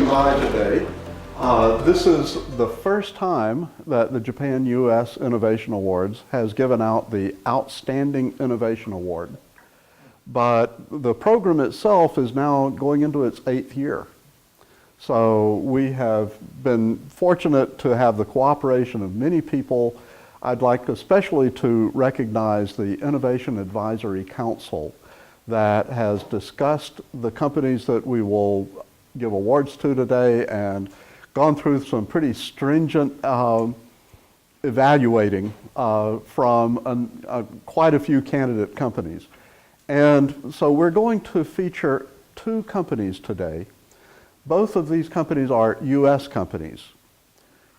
by today. This is the first time that the Japan-US Innovation Awards has given out the Outstanding Innovation Award. But the program itself is now going into its 8th year. So we have been fortunate to have the cooperation of many people. I'd like especially to recognize the Innovation Advisory Council that has discussed the companies that we will give awards to today and gone through some pretty stringent evaluating from quite a few candidate companies. And so we're going to feature 2 companies today. Both of these companies are US companies.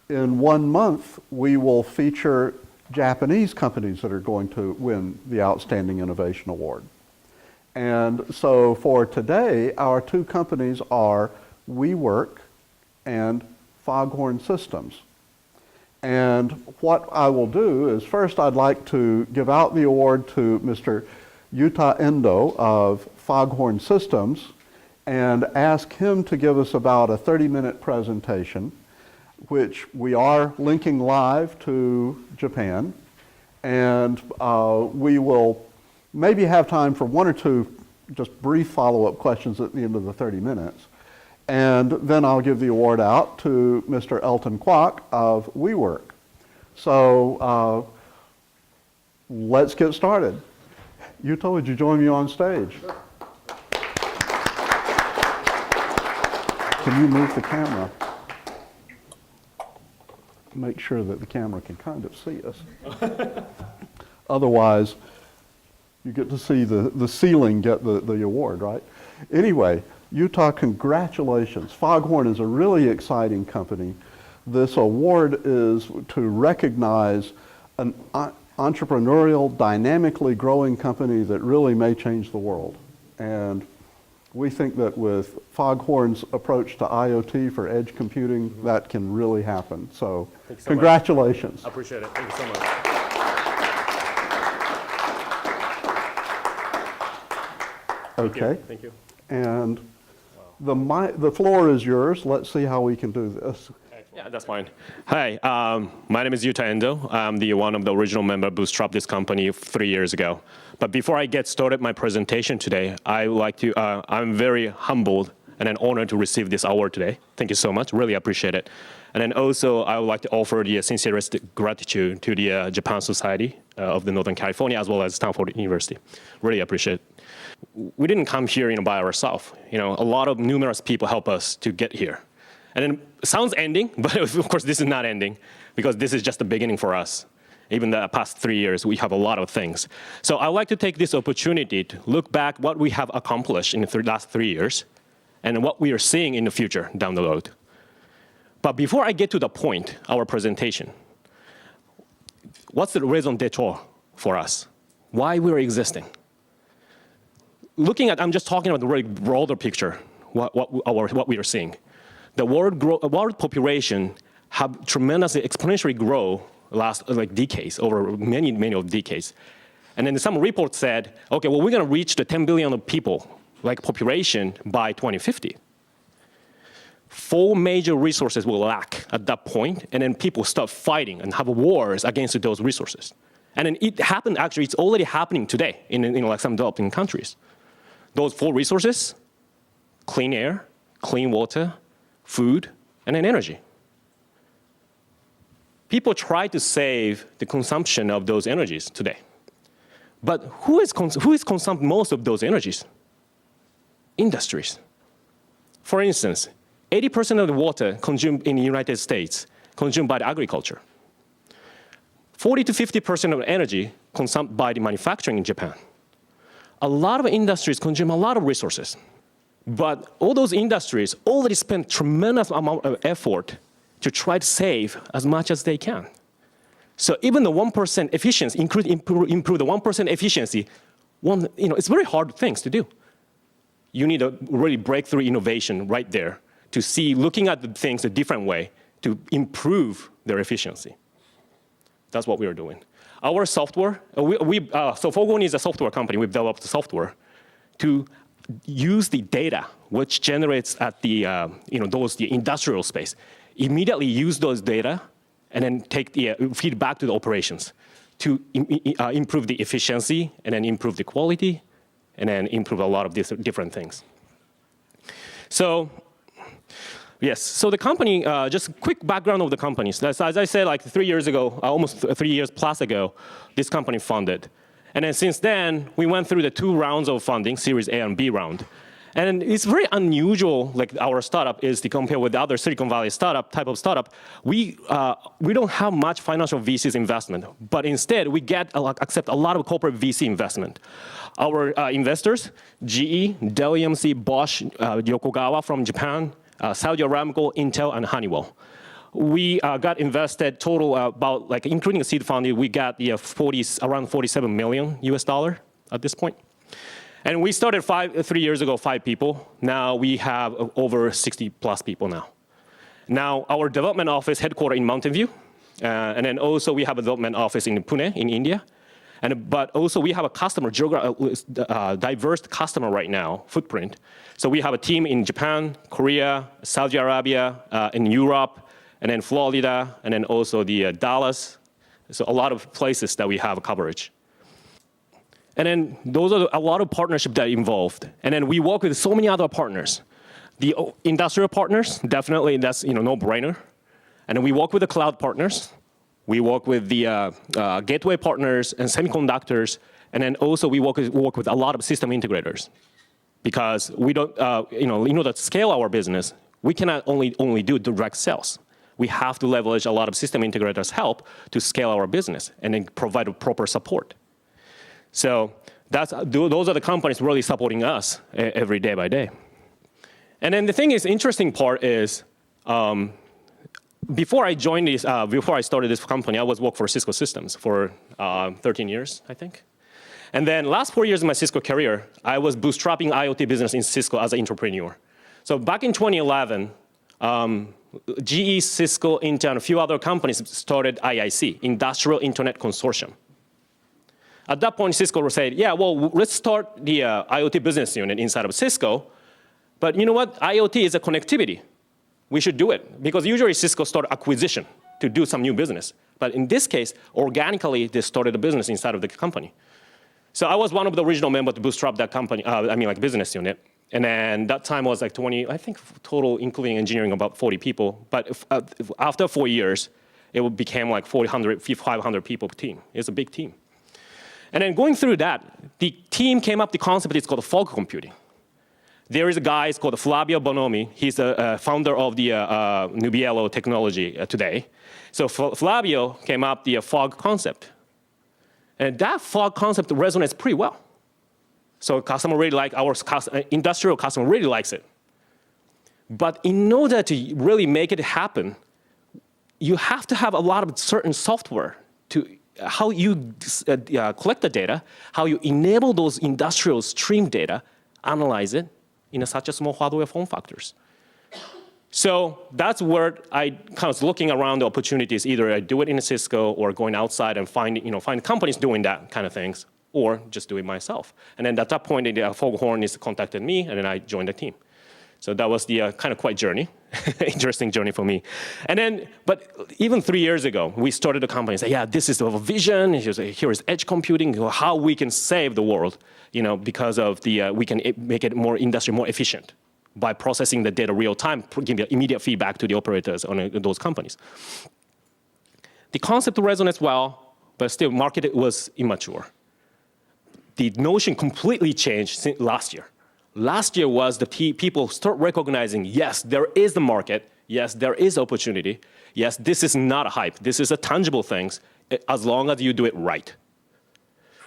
In 1 month, we will feature Japanese companies that are going to win the Outstanding Innovation Award. And so for today, our 2 companies are WeWork and FogHorn Systems. And what I will do is first I'd like to give out the award to Mr. Yuta Endo of FogHorn Systems and ask him to give us about a 30-minute presentation, which we are linking live to Japan. And we will maybe have time for 1 or 2 just brief follow-up questions at the end of the 30 minutes. And then I'll give the award out to Mr. Elton Kwok of WeWork. So let's get started. Yuta, would you join me on stage? Sure. Can you move the camera? Make sure that the camera can kind of see us. Otherwise, you get to see the ceiling get the award, right? Anyway, Yuta, congratulations. FogHorn is a really exciting company. This award is to recognize an entrepreneurial, dynamically growing company that really may change the world. And we think that with FogHorn's approach to IoT for edge computing, that can really happen. So congratulations. I appreciate it. Thank you so much. Okay. Thank you. And the floor is yours. Let's see how we can do this. Yeah, that's fine. Hi, my name is Yuta Endo. I'm one of the original member bootstrapped this company 3 years ago. But before I get started my presentation today, I'm very humbled and honored to receive this award today. Thank you so much. Really appreciate it. And then also, I would like to offer the sincerest gratitude to the Japan Society of the Northern California, as well as Stanford University. Really appreciate it. We didn't come here by ourselves. A lot of numerous people help us to get here. And then it sounds ending, but of course this is not ending, because this is just the beginning for us. Even the past 3 years, we have a lot of things. So I'd like to take this opportunity to look back what we have accomplished in the last 3 years and what we are seeing in the future down the road. But before I get to the point, our presentation, what's the raison d'etre for us? Why we're existing? I'm just talking about the very broader picture, what we are seeing. The world population have tremendously exponentially grow last decades, over many decades. And then some reports said, okay, well, we're going to reach the 10 billion of people, population by 2050. 4 major resources will lack at that point, and then people start fighting and have wars against those resources. And then it happened, actually, it's already happening today in some developing countries. Those 4 resources: clean air, clean water, food, and then energy. People try to save the consumption of those energies today. But who is consuming most of those energies? Industries. For instance, 80% of the water consumed in the United States consumed by the agriculture. 40 to 50% of energy consumed by the manufacturing in Japan. A lot of industries consume a lot of resources. But all those industries already spend tremendous amount of effort to try to save as much as they can. So even the 1% efficiency, improve the 1% efficiency, it's very hard things to do. You need a really breakthrough innovation right there to see, looking at the things a different way to improve their efficiency. That's what we are doing. Our software, so FogHorn is a software company. We've developed software to use the data which generates at the the industrial space, immediately use those data, and then take the feed back to the operations to improve the efficiency, and then improve the quality, and then improve a lot of these different things. So, yes, so the company, just quick background of the company. So as I said, like 3 years ago, almost 3 years plus ago, this company funded. And then since then, we went through the 2 rounds of funding, Series A and B round. And it's very unusual, like our startup is to compare with the other Silicon Valley type of startup. We don't have much financial VC's investment, but instead we accept a lot of corporate VC investment. Our investors, GE, Dell EMC, Bosch, Yokogawa from Japan, Saudi Aramco, Intel, and Honeywell. We got invested total about, like including the seed funding, we got around $47 million at this point. And we started 3 years ago, 5 people. Now we have over 60 plus people now. Now our development office headquartered in Mountain View, and then also we have a development office in Pune in India. But also we have a customer, diverse customer right now, footprint. So we have a team in Japan, Korea, Saudi Arabia, in Europe, and then Florida, and then also the Dallas. So a lot of places that we have coverage. And then those are a lot of partnerships that are involved. And then we work with so many other partners. The industrial partners, definitely that's no-brainer. And then we work with the cloud partners. We work with the gateway partners and semiconductors. And then also we work with a lot of system integrators. Because we don't, in order to scale our business, we cannot only do direct sales. We have to leverage a lot of system integrators' help to scale our business and then provide proper support. So those are the companies really supporting us every day by day. And then the thing is, interesting part is, before I started this company, I was working for Cisco Systems for 13 years, I think. And then last 4 years of my Cisco career, I was bootstrapping IoT business in Cisco as an entrepreneur. So back in 2011, GE, Cisco, Intel, and a few other companies started IIC, Industrial Internet Consortium. At that point, Cisco said, yeah, well, let's start the IoT business unit inside of Cisco. But you know what? IoT is a connectivity. We should do it. Because usually Cisco started acquisition to do some new business. But in this case, organically, they started a business inside of the company. So I was one of the original members to bootstrap that company, business unit. And then that time was like 20, I think total, including engineering, about 40 people. But after 4 years, it became like 500 people team. It's a big team. And then going through that, the team came up with the concept, it's called fog computing. There is a guy, it's called Flavio Bonomi. He's the founder of the Nubiello technology today. So Flavio came up with the fog concept. And that fog concept resonates pretty well. So customer really like, our industrial customer really likes it. But in order to really make it happen, you have to have a lot of certain software to how you collect the data, how you enable those industrial stream data, analyze it in such a small hardware form factors. So that's where I kind of looking around the opportunities. Either I do it in a Cisco or going outside and find companies doing that kind of things, or just do it myself. And then at that point, FogHorn contacted me, and then I joined the team. So that was the kind of quite journey, interesting journey for me. And then, but even 3 years ago, we started a company and said, yeah, this is the vision. Here is edge computing, how we can save the world, because of we can make it more industry more efficient by processing the data real time, giving immediate feedback to the operators on those companies. The concept resonates well, but still market was immature. The notion completely changed since last year. Last year was the people start recognizing, yes, there is the market. Yes, there is opportunity. Yes, this is not a hype. This is a tangible thing as long as you do it right.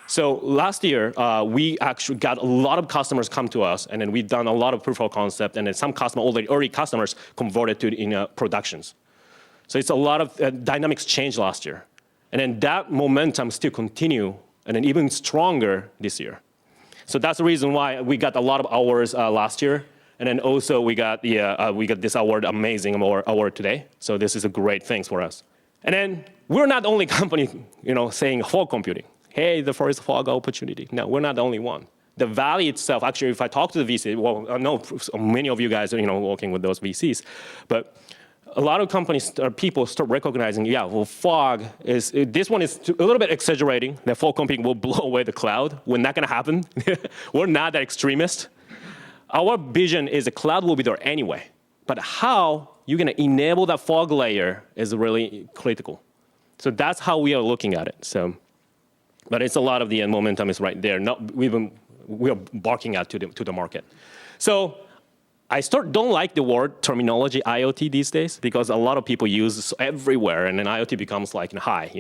So last year, we actually got a lot of customers come to us, and then we've done a lot of proof of concept, and then some early customers converted to productions. So it's a lot of dynamics changed last year. And then that momentum still continue, and then even stronger this year. So that's the reason why we got a lot of hours last year, and then also we got this award, amazing award today. So this is a great thing for us. And then we're not the only company, saying fog computing. Hey, the first fog opportunity. No, we're not the only one. The value itself, actually, if I talk to the VC, well, I know many of you guys are working with those VCs, but a lot of companies or people start recognizing, yeah, well, fog is, this one is a little bit exaggerating, that fog computing will blow away the cloud. We're not gonna happen. We're not that extremist. Our vision is the cloud will be there anyway, but how you're gonna enable that fog layer is really critical. So that's how we are looking at it. So, but it's a lot of the momentum is right there. We are barking out to the market. So I don't like the word terminology IoT these days because a lot of people use this everywhere, and then IoT becomes like high,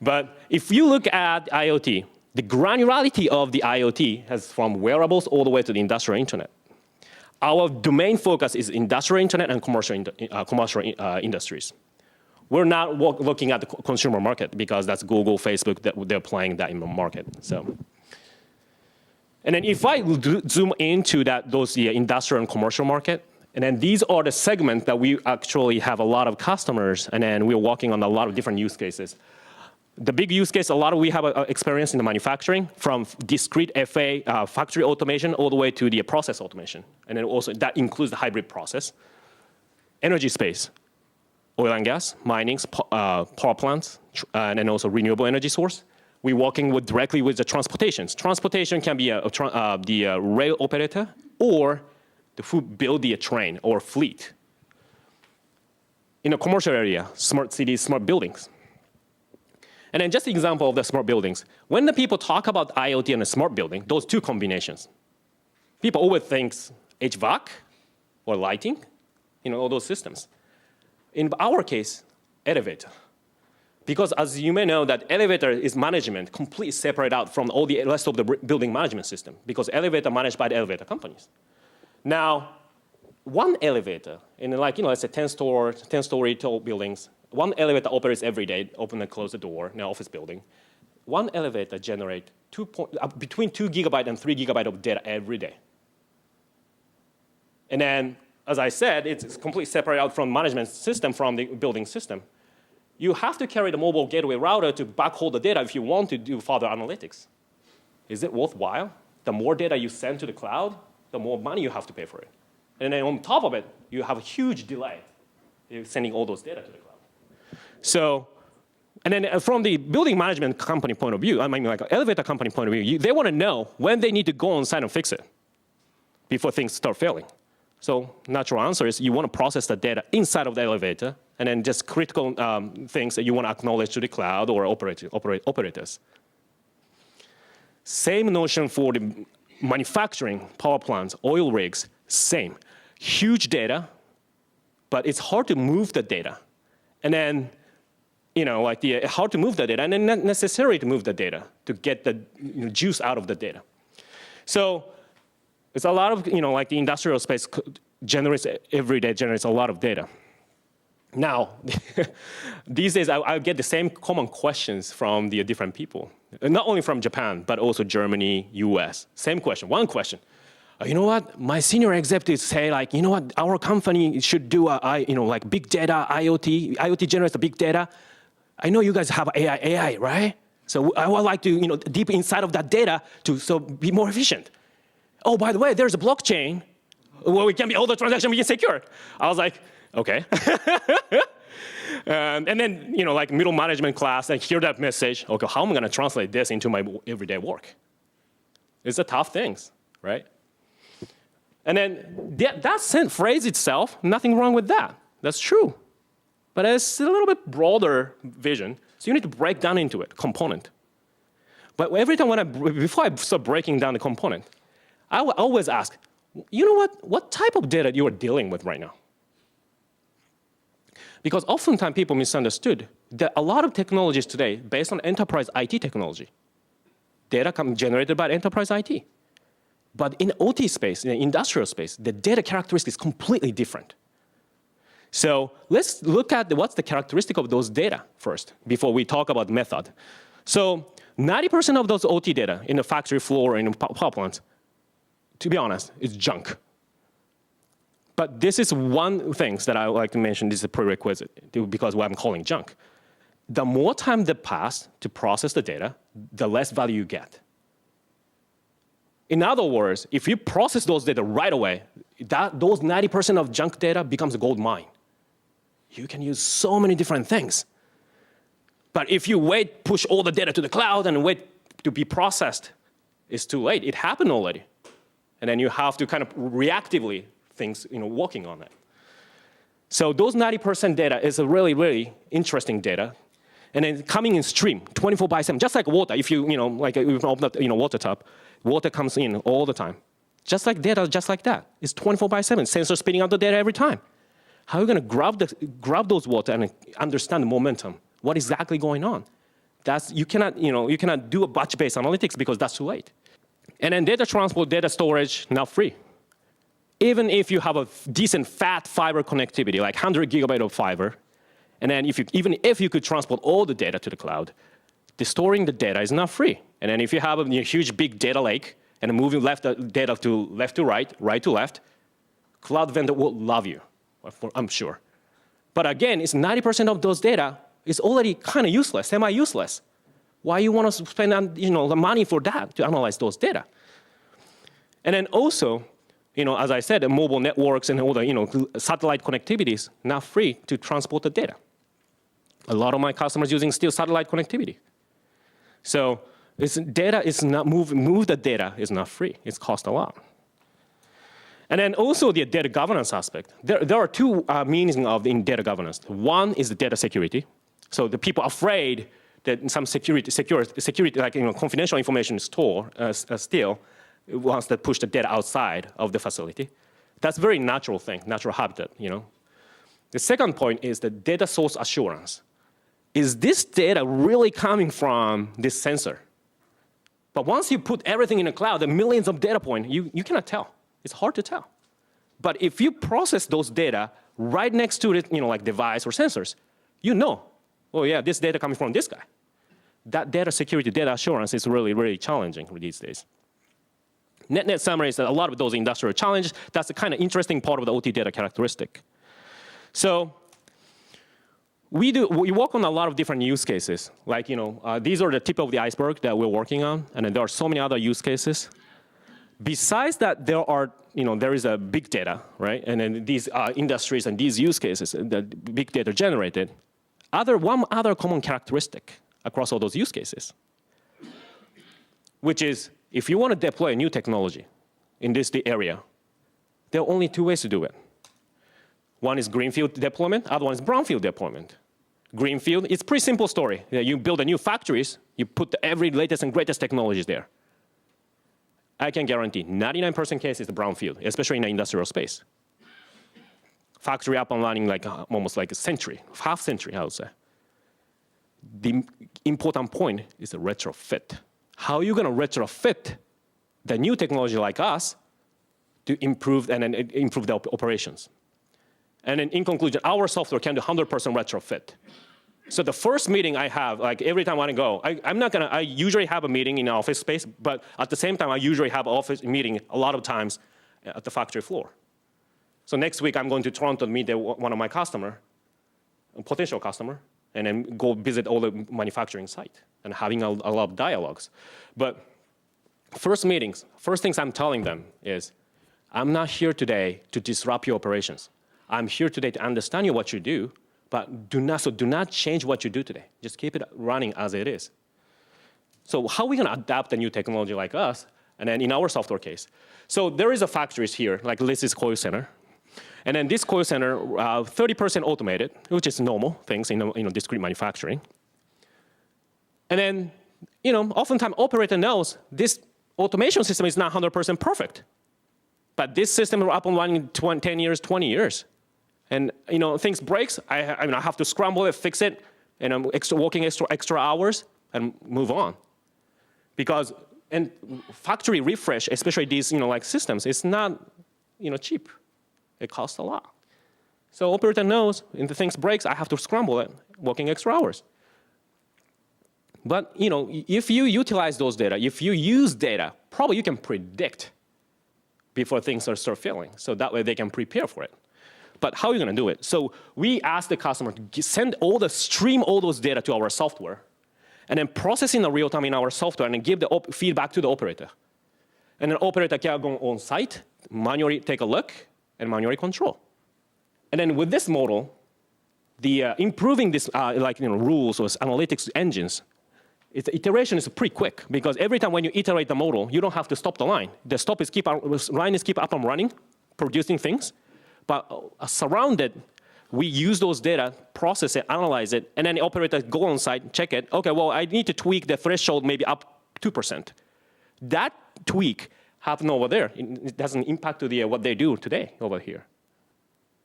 But if you look at IoT, the granularity of the IoT has from wearables all the way to the industrial internet. Our domain focus is industrial internet and commercial industries. We're not looking at the consumer market because that's Google, Facebook, they're playing that in the market. So. And then if I zoom into those industrial and commercial market, and then these are the segments that we actually have a lot of customers, and then we're working on a lot of different use cases. The big use case, we have experience in the manufacturing, from discrete FA, factory automation, all the way to the process automation. And then also that includes the hybrid process. Energy space, oil and gas, mining, power plants, and then also renewable energy source. We're working directly with the transportations. Transportation can be the rail operator or who build the train or fleet. In a commercial area, smart cities, smart buildings. And then just an example of the smart buildings. When the people talk about IoT and a smart building, those two combinations, people always think HVAC or lighting, all those systems. In our case, elevator. Because as you may know, that elevator is management completely separate out from all the rest of the building management system, because elevator managed by the elevator companies. Now, one elevator in let's say 10-story tall buildings, one elevator operates every day, open and close the door in an office building. One elevator generates between 2 gigabytes and 3 gigabytes of data every day. And then, as I said, it's completely separate out from management system, from the building system. You have to carry the mobile gateway router to backhaul the data if you want to do further analytics. Is it worthwhile? The more data you send to the cloud, the more money you have to pay for it. And then on top of it, you have a huge delay in sending all those data to the cloud. So, and then from the building management company point of view, like an elevator company point of view, they want to know when they need to go on site and fix it before things start failing. So natural answer is you want to process the data inside of the elevator, and then just critical things that you want to acknowledge to the cloud or operators. Same notion for the manufacturing, power plants, oil rigs, same. Huge data, but it's hard to move the data. And then, hard to move the data, and then not necessary to move the data to get the juice out of the data. So it's a lot of, the industrial space every day generates a lot of data. Now, these days I get the same common questions from the different people, not only from Japan, but also Germany, US. Same question, one question. You know what? My senior executives say, our company should do big data, IoT. IoT generates the big data. I know you guys have AI, right? So I would like to, deep inside of that data to be more efficient. Oh, by the way, there's a blockchain where all the transactions we can secure. I was like, okay. And then, middle management class, and hear that message. Okay, how am I going to translate this into my everyday work? It's a tough thing, right? And then that phrase itself, nothing wrong with that. That's true. But it's a little bit broader vision, so you need to break down into it, component. But every time before I start breaking down the component, I will always ask, what type of data you are dealing with right now? Because oftentimes people misunderstood that a lot of technologies today based on enterprise IT technology. Data generated by enterprise IT. But in OT space, in the industrial space, the data characteristic is completely different. So let's look at what's the characteristic of those data first before we talk about method. So 90% of those OT data in the factory floor or in power plants, to be honest, is junk. But this is one thing that I would like to mention. This is a prerequisite because what I'm calling junk. The more time that passes to process the data, the less value you get. In other words, if you process those data right away, those 90% of junk data becomes a gold mine. You can use so many different things. But if you wait, push all the data to the cloud and wait to be processed, it's too late. It happened already. And then you have to kind of reactively working on it. So those 90% data is a really, really interesting data. And then coming in stream, 24/7, just like water. If you open up water tap, water comes in all the time. Just like data, just like that. It's 24/7. Sensor spitting out the data every time. How are you going to grab those water and understand the momentum? What is exactly going on? You cannot do a batch-based analytics because that's too late. And then data transport, data storage, not free. Even if you have a decent fat fiber connectivity, like 100 gigabyte of fiber, and then even if you could transport all the data to the cloud, storing the data is not free. And then if you have a huge big data lake and moving data to left to right, right to left, cloud vendor will love you, I'm sure. But again, it's 90% of those data is already kind of useless, semi-useless. Why you want to spend the money for that to analyze those data? And then also, as I said, the mobile networks and all the satellite connectivities not free to transport the data. A lot of my customers using still satellite connectivity. So data is not move the data is not free. It's cost a lot. And then also the data governance aspect. There are two meanings in data governance. One is the data security. So the people are afraid that some security like confidential information is stored still once they push the data outside of the facility. That's a very natural thing, natural habitat. The second point is the data source assurance. Is this data really coming from this sensor? But once you put everything in the cloud, the millions of data points, you cannot tell. It's hard to tell. But if you process those data right next to it, like device or sensors, oh yeah, this data coming from this guy. That data security, data assurance is really, really challenging these days. Net summary is that a lot of those industrial challenges, that's the kind of interesting part of the OT data characteristic. So we work on a lot of different use cases. Like, these are the tip of the iceberg that we're working on, and then there are so many other use cases. Besides that, there is a big data, right? And then these industries and these use cases that big data generated. One other common characteristic across all those use cases, which is if you want to deploy a new technology in this area, there are only two ways to do it. One is greenfield deployment, other one is brownfield deployment. Greenfield, it's a pretty simple story. You build a new factories, you put every latest and greatest technologies there. I can guarantee 99% case is the brownfield, especially in the industrial space. Factory up and running almost like a century, half century, I would say. The important point is the retrofit. How are you going to retrofit the new technology like us to improve the operations? And then in conclusion, our software can do 100% retrofit. So the first meeting I have, every time I want to go, I usually have a meeting in an office space, but at the same time, I usually have an office meeting a lot of times at the factory floor. So next week, I'm going to Toronto to meet one of my a potential customer, and then go visit all the manufacturing site and having a lot of dialogues. But first things I'm telling them is, I'm not here today to disrupt your operations. I'm here today to understand what you do, but do not change what you do today. Just keep it running as it is. So how are we going to adapt a new technology like us, and then in our software case? So there is a factories here, like this is coil center. And then this coil center, 30% automated, which is normal things in discrete manufacturing. And then, oftentimes operator knows this automation system is not 100% perfect. But this system is up and running 10 years, 20 years. And things breaks, I have to scramble it, fix it, and I'm working extra hours and move on. Because factory refresh, especially these systems, it's not cheap. It costs a lot. So operator knows if the things breaks, I have to scramble it, working extra hours. But if you utilize those data, if you use data, probably you can predict before things start failing. So that way they can prepare for it. But how are you going to do it? So we ask the customer to stream all those data to our software, and then process in the real time in our software and then give the feedback to the operator. And then operator can go on site, manually take a look, and manually control. And then with this model, the improving this rules or analytics engines, the iteration is pretty quick because every time when you iterate the model, you don't have to stop the line. The line is keep up and running, producing things. But surrounded, we use those data, process it, analyze it, and then the operator go on site, check it. Okay, well, I need to tweak the threshold maybe up 2%. That tweak happens over there. It doesn't impact to what they do today over here.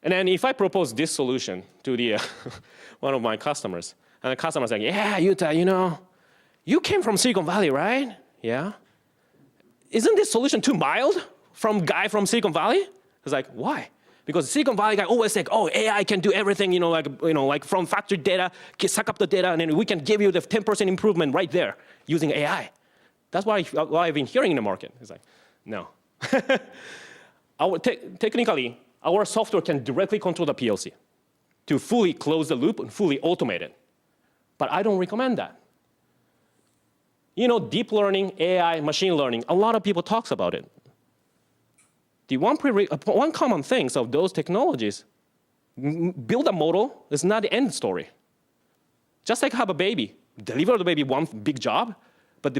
And then if I propose this solution to one of my customers, and the customer's like, yeah, Yuta, you came from Silicon Valley, right? Yeah. Isn't this solution too mild from guy from Silicon Valley? I was like, why? Because Silicon Valley guy always say, oh, AI can do everything, like from factory data, suck up the data, and then we can give you the 10% improvement right there using AI. That's what I've been hearing in the market. It's like, no. Technically, our software can directly control the PLC to fully close the loop and fully automate it. But I don't recommend that. Deep learning, AI, machine learning, a lot of people talks about it. The one common thing of those technologies, build a model is not the end story. Just like have a baby, deliver the baby one big job, but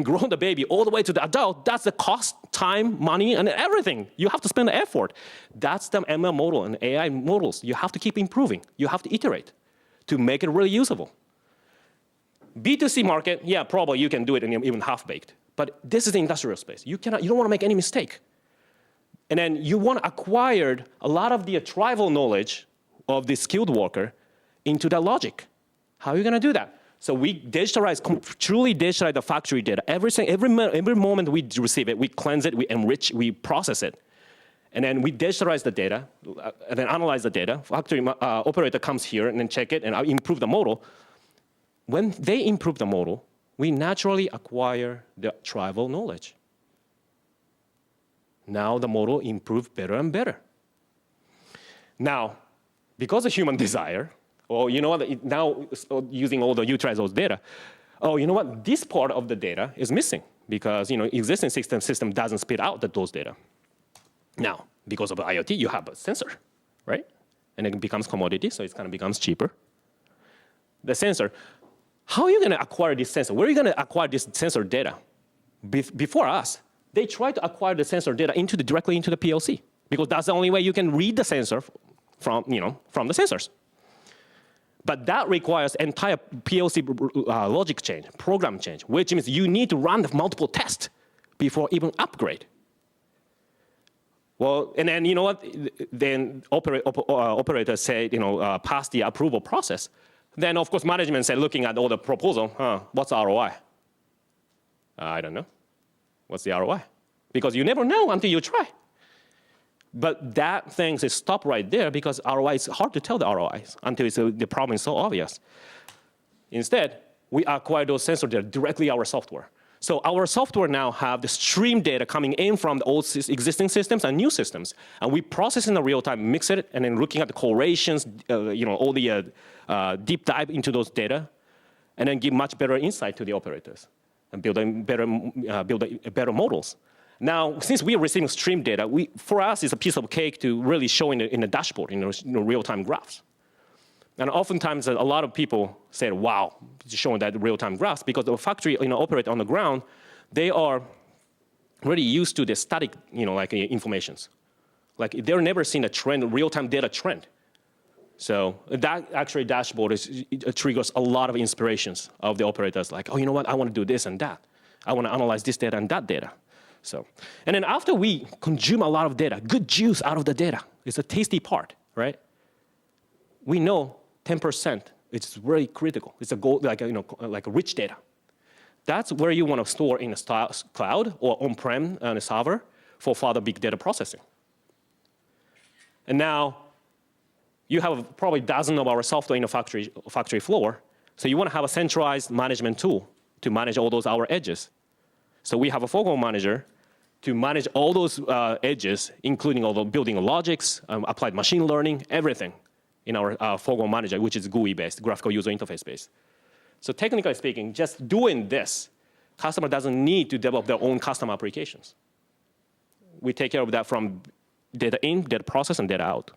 grow the baby all the way to the adult, that's the cost, time, money, and everything. You have to spend the effort. That's the ML model and AI models. You have to keep improving. You have to iterate to make it really usable. B2C market, yeah, probably you can do it in even half-baked. But this is the industrial space. You don't want to make any mistake. And then you want to acquire a lot of the tribal knowledge of the skilled worker into the logic. How are you going to do that? So we truly digitalize the factory data. Every moment we receive it, we cleanse it, we enrich, we process it. And then we digitalize the data, and then analyze the data. Factory operator comes here and then check it and improve the model. When they improve the model, we naturally acquire the tribal knowledge. Now the model improves better and better. Now, because of human desire, now using all the utilize those data, this part of the data is missing because existing system doesn't spit out those data. Now, because of IoT, you have a sensor, right? And it becomes commodity, so it kind of becomes cheaper. The sensor, how are you going to acquire this sensor? Where are you going to acquire this sensor data? Before us, they try to acquire the sensor data directly into the PLC because that's the only way you can read the sensor from the sensors. But that requires entire PLC logic change, program change, which means you need to run the multiple tests before even upgrade. Well, and then Then operators say pass the approval process. Then of course management said, looking at all the proposal, what's the ROI? I don't know. What's the ROI? Because you never know until you try. But that thing is stopped right there because ROI is hard to tell the ROIs until the problem is so obvious. Instead, we acquire those sensor data directly our software. So our software now have the stream data coming in from the old existing systems and new systems. And we process in the real time, mix it, and then looking at the correlations, all the deep dive into those data, and then give much better insight to the operators and build better models. Now, since we are receiving stream data, for us, it's a piece of cake to really show in the dashboard, real-time graphs. And oftentimes, a lot of people say, wow, showing that real-time graphs, because the factory operator on the ground, they are really used to the static informations. Like, they're never seen a trend, real-time data trend. So that actually dashboard triggers a lot of inspirations of the operators, like, oh, you know what, I want to do this and that. I want to analyze this data and that data. So, and then after we consume a lot of data, good juice out of the data, it's a tasty part, right? We know 10%, it's really critical. It's a gold, like a rich data. That's where you want to store in a cloud or on-prem on a server for further big data processing. And now you have probably dozens of our software in a factory floor. So you want to have a centralized management tool to manage all those our edges. So we have a FogHorn manager to manage all those edges, including all the building logics, applied machine learning, everything in our FogHorn manager, which is GUI-based, graphical user interface-based. So technically speaking, just doing this, customer doesn't need to develop their own custom applications. We take care of that from data in, data process, and data out.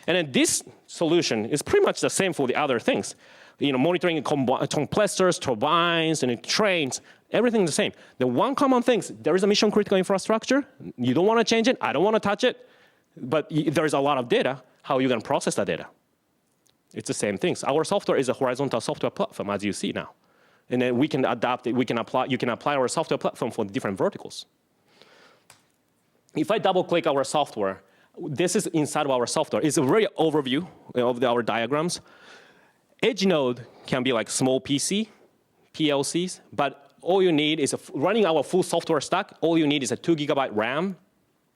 And then this solution is pretty much the same for the other things. Monitoring compressors, turbines, and trains, everything the same. The one common thing is there is a mission critical infrastructure. You don't want to change it. I don't want to touch it. But there is a lot of data. How are you going to process that data? It's the same things. Our software is a horizontal software platform, as you see now. And then we can adapt it. You can apply our software platform for different verticals. If I double-click our software, this is inside of our software. It's a very overview of our diagrams. Edge node can be like small PC, PLCs, but all you need is running our full software stack. All you need is a 2 GB RAM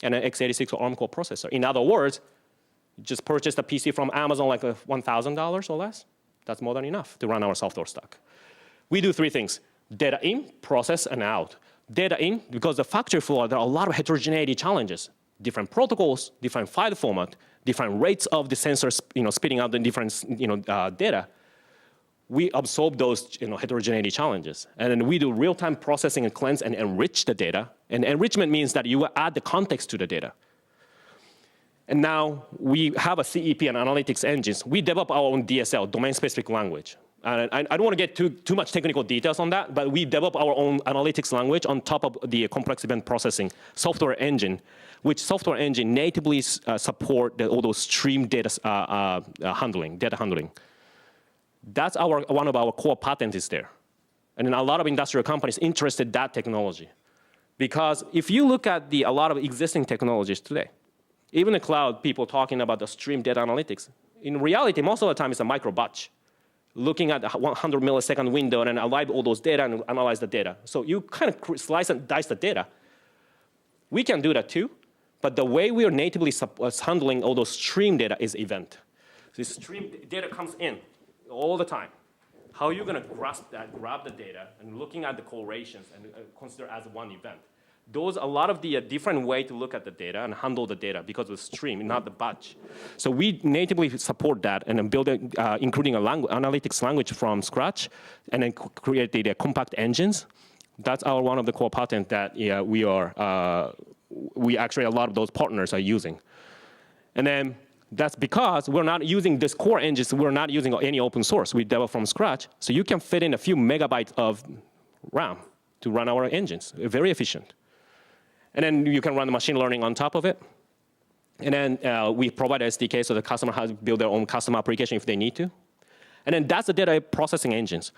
and an x86 or ARM core processor. In other words, you just purchased a PC from Amazon like $1,000 or less. That's more than enough to run our software stack. We do 3 things: data in, process, and out. Data in, because the factory floor, there are a lot of heterogeneity challenges. Different protocols, different file format, different rates of the sensors, spitting out the different, data. We absorb those, heterogeneity challenges, and then we do real-time processing and cleanse and enrich the data. And enrichment means that you add the context to the data. And now we have a CEP and analytics engines. We develop our own DSL, domain-specific language. And I don't want to get too much technical details on that, but we develop our own analytics language on top of the complex event processing software engine, which software engine natively support all those stream data handling. That's one of our core patents is there. And then a lot of industrial companies interested in that technology. Because if you look at a lot of existing technologies today, even the cloud, people talking about the stream data analytics, in reality, most of the time it's a micro batch, looking at a 100 millisecond window and then alive all those data and analyze the data. So you kind of slice and dice the data. We can do that too, but the way we are natively handling all those stream data is event. This stream data comes in all the time. How are you going to grasp that, grab the data, and looking at the correlations and consider as one event? Those a lot of the different way to look at the data and handle the data because of the stream, not the batch. So we natively support that and then build including a analytics language from scratch, and then create the compact engines. That's one of the core patents that we actually a lot of those partners are using. And then that's because we're not using this core engines. We're not using any open source. We develop from scratch, so you can fit in a few megabytes of RAM to run our engines. Very efficient. And then you can run the machine learning on top of it. And then we provide SDK so the customer has to build their own custom application if they need to. And then that's the data processing engines.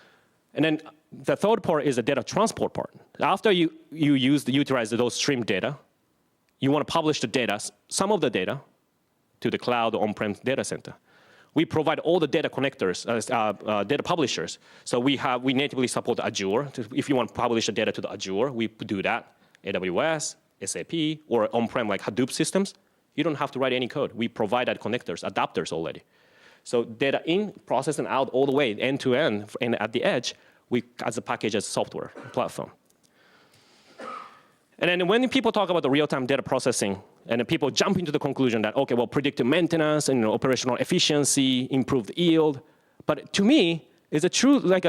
And then the third part is the data transport part. After you utilize those stream data, you want to publish the data, some of the data, to the cloud or on-prem data center. We provide all the data connectors, data publishers. So we natively support Azure. If you want to publish the data to the Azure, we do that. AWS, SAP, or on-prem like Hadoop systems, you don't have to write any code. We provide that connectors, adapters already. So data in, process, and out all the way, end to end, and at the edge, we as a package as a software platform. And then when people talk about the real-time data processing, and then people jump into the conclusion that, okay, well, predictive maintenance and operational efficiency, improved yield. But to me, it's a true, like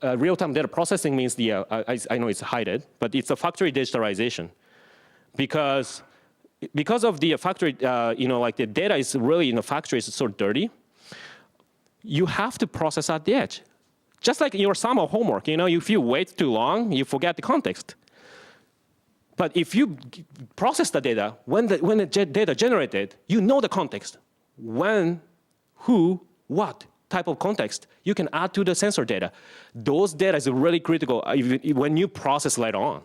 real-time data processing means I know it's hidden, but it's a factory digitalization. Because of the factory, like the data is really in the factory is so dirty, you have to process at the edge. Just like your summer homework, if you wait too long, you forget the context. But if you process the data, when the data generated, you know the context. When, who, what type of context you can add to the sensor data. Those data is really critical when you process later on.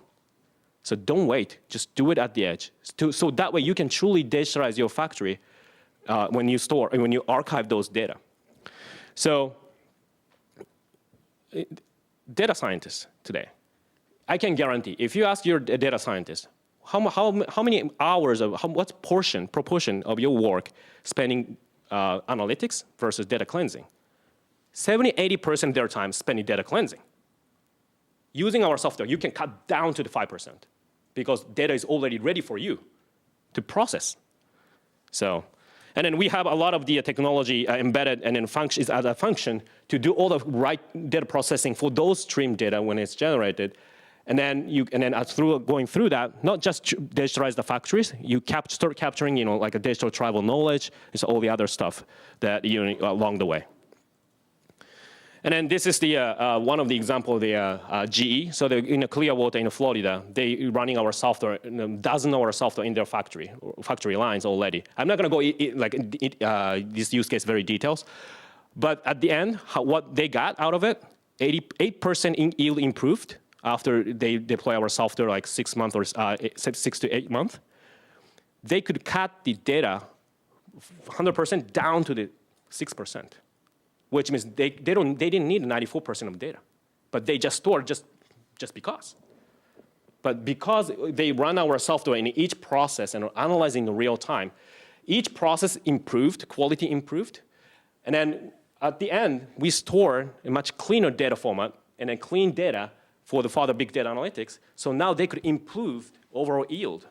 So don't wait, just do it at the edge. So that way you can truly digitalize your factory when you archive those data. So data scientists today, I can guarantee, if you ask your data scientist, how many hours what proportion of your work spending analytics versus data cleansing? 70–80% of their time spending data cleansing. Using our software, you can cut down to the 5% because data is already ready for you to process. So, and then we have a lot of the technology embedded and then functions as a function to do all the right data processing for those stream data when it's generated. And then through going through that, not just digitalize the factories, you start capturing, like a digital tribal knowledge, it's all the other stuff that along the way. And then this is the one of the example of the GE. So in Clearwater in Florida, they running our software, dozens of our software in their factory lines already. I'm not going to go this use case very details, but at the end, what they got out of it, 88% in yield improved after they deploy our software like 6 months or 6 to 8 months. They could cut the data 100% down to the 6%. Which means they didn't need 94% of data, but they just stored just because. But because they run our software in each process and are analyzing in real time, each process improved, quality improved, and then at the end, we store a much cleaner data format and then clean data for the further big data analytics, so now they could improve overall yield.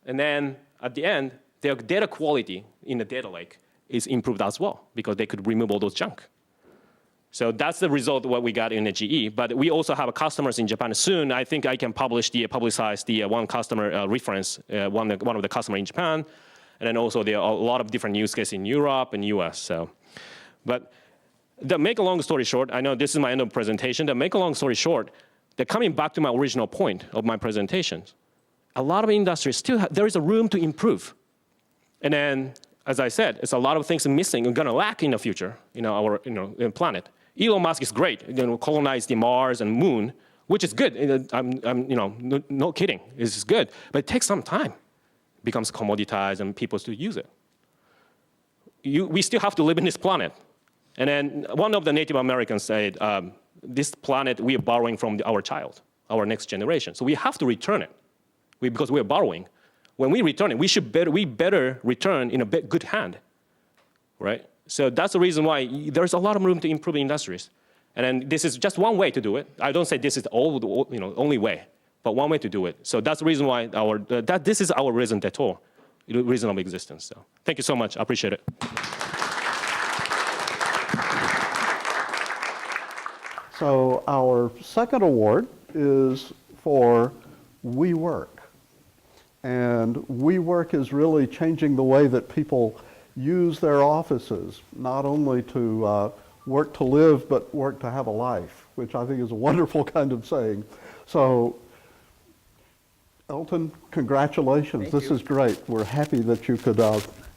And then at the end, their data quality in the data lake is improved as well because they could remove all those junk. So that's the result of what we got in the GE. But we also have customers in Japan soon. I think I can publicize the one customer reference, one of the customer in Japan, and then also there are a lot of different use cases in Europe and US. So, but to make a long story short, I know this is my end of presentation. To make a long story short, they're coming back to my original point of my presentations. A lot of industries still there is a room to improve, and then. As I said, it's a lot of things missing and going to lack in the future in our planet. Elon Musk is great, colonize the Mars and Moon, which is good. No kidding, it's good, but it takes some time. It becomes commoditized and people still use it. We still have to live in this planet. And then one of the Native Americans said, "This planet we are borrowing from our child, our next generation. So we have to return it because we are borrowing." When we return it, we better return in a good hand, right? So that's the reason why there's a lot of room to improve industries. And then this is just one way to do it. I don't say this is the only way, but one way to do it. So that's the reason why this is our raison d'etre, reason of existence. So thank you so much. I appreciate it. So our second award is for WeWork. And WeWork is really changing the way that people use their offices, not only to work to live, but work to have a life, which I think is a wonderful kind of saying. So, Elton, congratulations. This is great. We're happy that you could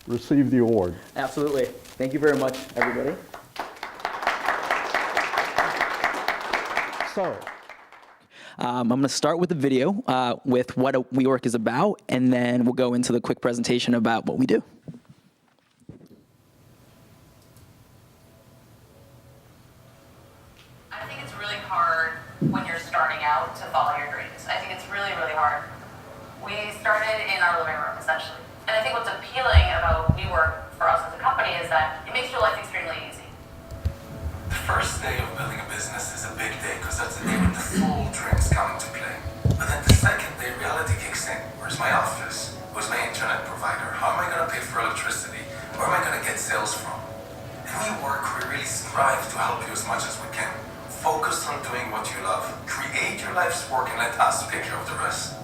receive the award. Absolutely. Thank you very much, everybody. So, I'm going to start with the video with what WeWork is about, and then we'll go into the quick presentation about what we do. I think it's really hard when you're starting out to follow your dreams. I think it's really, really hard. We started in our living room, essentially. And I think what's appealing about WeWork for us as a company is that it makes your life extremely easy. The first day of building a business is a big day because that's the day when the full dreams come into play. But then the second day, reality kicks in. Where's my office? Who's my internet provider? How am I going to pay for electricity? Where am I going to get sales from? In WeWork, we really strive to help you as much as we can. Focus on doing what you love. Create your life's work and let us take care of the rest.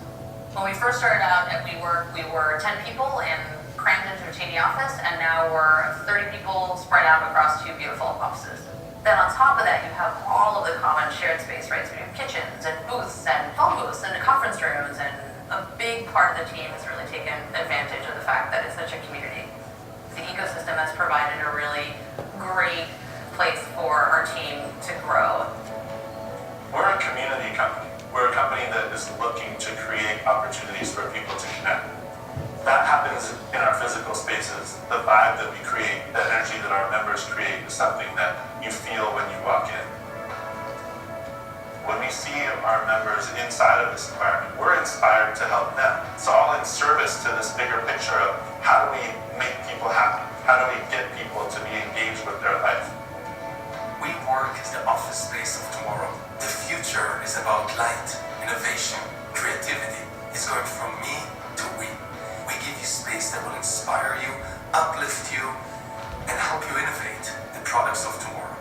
When we first started out at WeWork, we were 10 people and crammed into a teeny office, and now we're 30 people spread out across 2 beautiful offices. Then on top of that, you have all of the common shared space, right? So you have kitchens and booths and phone booths and conference rooms, and a big part of the team has really taken advantage of the fact that it's such a community. The ecosystem has provided a really great place for our team to grow. We're a community company. We're a company that is looking to create opportunities for people to connect. That happens in our physical spaces. The vibe that we create, the energy that our members create is something that you feel when you walk in. When we see our members inside of this environment, we're inspired to help them. It's all in service to this bigger picture of how do we make people happy? How do we get people to be engaged with their life? WeWork is the office space of tomorrow. The future is about light, innovation, creativity. It's going from me to we. We give you space that will inspire you, uplift you, and help you innovate the products of tomorrow.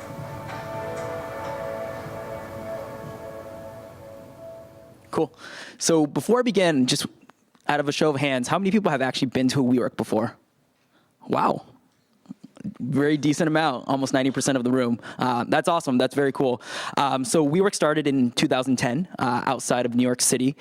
Cool. So before I begin, just out of a show of hands, how many people have actually been to a WeWork before? Wow. Very decent amount, almost 90% of the room. That's awesome. That's very cool. So WeWork started in 2010 outside of New York City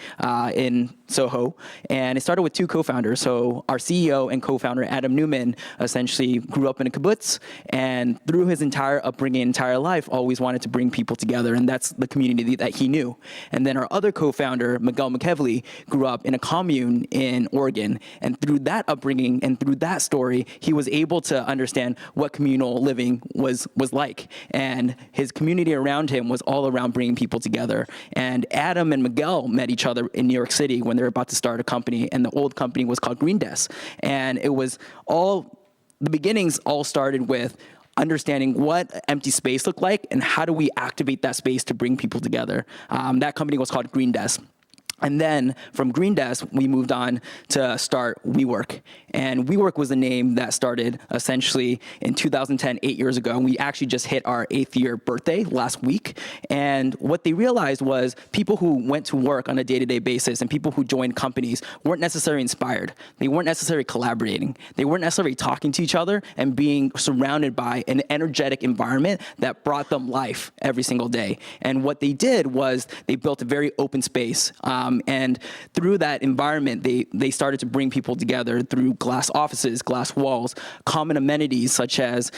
in Soho, and it started with two co-founders. So our CEO and co-founder, Adam Newman, essentially grew up in a kibbutz, and through his entire upbringing, entire life, always wanted to bring people together, and that's the community that he knew. And then our other co-founder, Miguel McKevley, grew up in a commune in Oregon, and through that upbringing and through that story, he was able to understand what communal living was like. And his community around him was all around bringing people together. And Adam and Miguel met each other in New York City when they were about to start a company, and the old company was called Green Desk. And it was the beginnings all started with understanding what empty space looked like and how do we activate that space to bring people together. That company was called Green Desk. And then from Green Desk, we moved on to start WeWork. And WeWork was a name that started essentially in 2010, 8 years ago. And we actually just hit our 8th year birthday last week. And what they realized was people who went to work on a day-to-day basis and people who joined companies weren't necessarily inspired. They weren't necessarily collaborating. They weren't necessarily talking to each other and being surrounded by an energetic environment that brought them life every single day. And what they did was they built a very open space. And through that environment, they started to bring people together through glass offices, glass walls, common amenities such as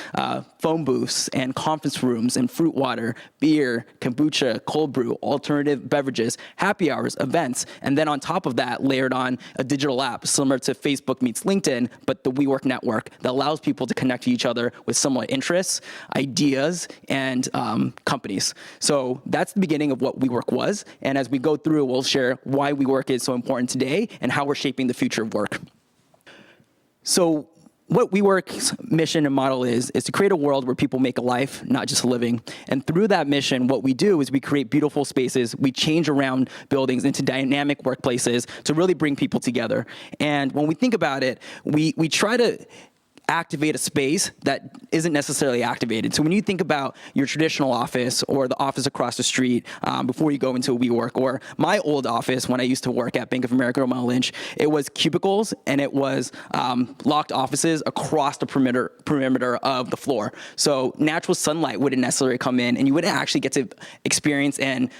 phone booths and conference rooms and fruit water, beer, kombucha, cold brew, alternative beverages, happy hours, events. And then on top of that, layered on a digital app similar to Facebook meets LinkedIn, but the WeWork network that allows people to connect to each other with similar interests, ideas, and companies. So that's the beginning of what WeWork was. And as we go through, we'll share why WeWork is so important today and how we're shaping the future of work. So what WeWork's mission and model is to create a world where people make a life, not just a living. And through that mission, what we do is we create beautiful spaces. We change around buildings into dynamic workplaces to really bring people together. And when we think about it, we try to activate a space that isn't necessarily activated. So when you think about your traditional office or the office across the street before you go into a WeWork, or my old office when I used to work at Bank of America or Merrill Lynch, it was cubicles and it was locked offices across the perimeter of the floor. So natural sunlight wouldn't necessarily come in and you wouldn't actually get to experience and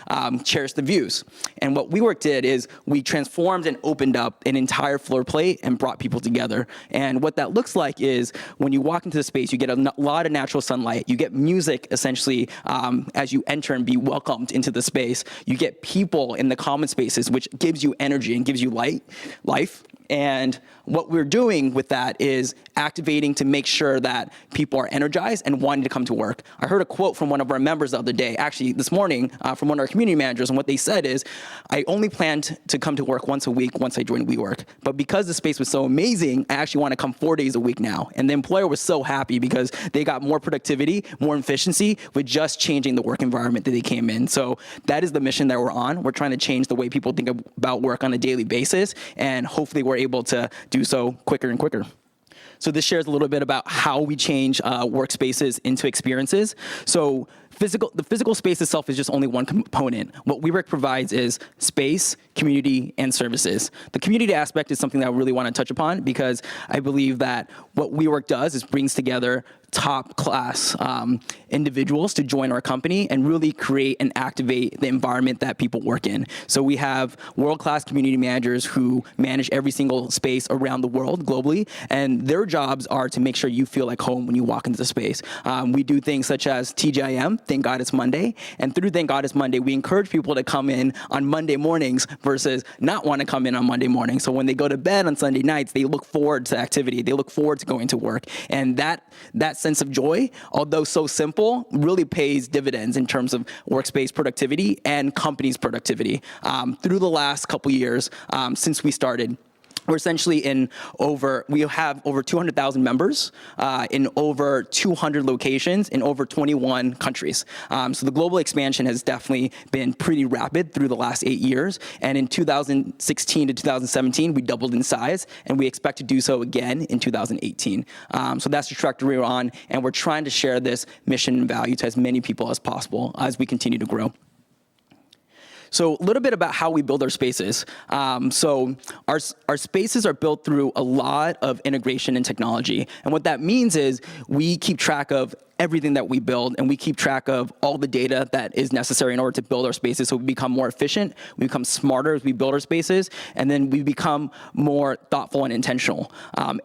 cherish the views. And what WeWork did is we transformed and opened up an entire floor plate and brought people together. And what that looks like is when you walk into the space, you get a lot of natural sunlight. You get music, essentially, as you enter and be welcomed into the space. You get people in the common spaces, which gives you energy and gives you life. And what we're doing with that is activating to make sure that people are energized and wanting to come to work. I heard a quote from one of our members the other day, actually this morning, from one of our community managers, and what they said is, I only planned to come to work once a week once I joined WeWork. But because the space was so amazing, I actually want to come 4 days a week now. And the employer was so happy because they got more productivity, more efficiency with just changing the work environment that they came in. So that is the mission that we're on. We're trying to change the way people think about work on a daily basis, and hopefully we're able to do so quicker and quicker. So this shares a little bit about how we change workspaces into experiences. So the physical space itself is just only one component. What WeWork provides is space, community, and services. The community aspect is something that I really want to touch upon because I believe that what WeWork does is brings together top-class individuals to join our company and really create and activate the environment that people work in. So we have world-class community managers who manage every single space around the world globally, and their jobs are to make sure you feel like home when you walk into the space. We do things such as TGIM, Thank God It's Monday, and through Thank God It's Monday, we encourage people to come in on Monday mornings versus not want to come in on Monday morning. So when they go to bed on Sunday nights, they look forward to activity. They look forward to going to work. And that sense of joy, although so simple, really pays dividends in terms of workspace productivity and companies' productivity. Through the last couple years, since we started, we're essentially we have over 200,000 members in over 200 locations in over 21 countries. So the global expansion has definitely been pretty rapid through the last 8 years. And in 2016 to 2017, we doubled in size, and we expect to do so again in 2018. So that's the trajectory we're on, and we're trying to share this mission and value to as many people as possible as we continue to grow. So a little bit about how we build our spaces. So our spaces are built through a lot of integration and technology. And what that means is we keep track of everything that we build, and we keep track of all the data that is necessary in order to build our spaces, so we become more efficient, we become smarter as we build our spaces, and then we become more thoughtful and intentional.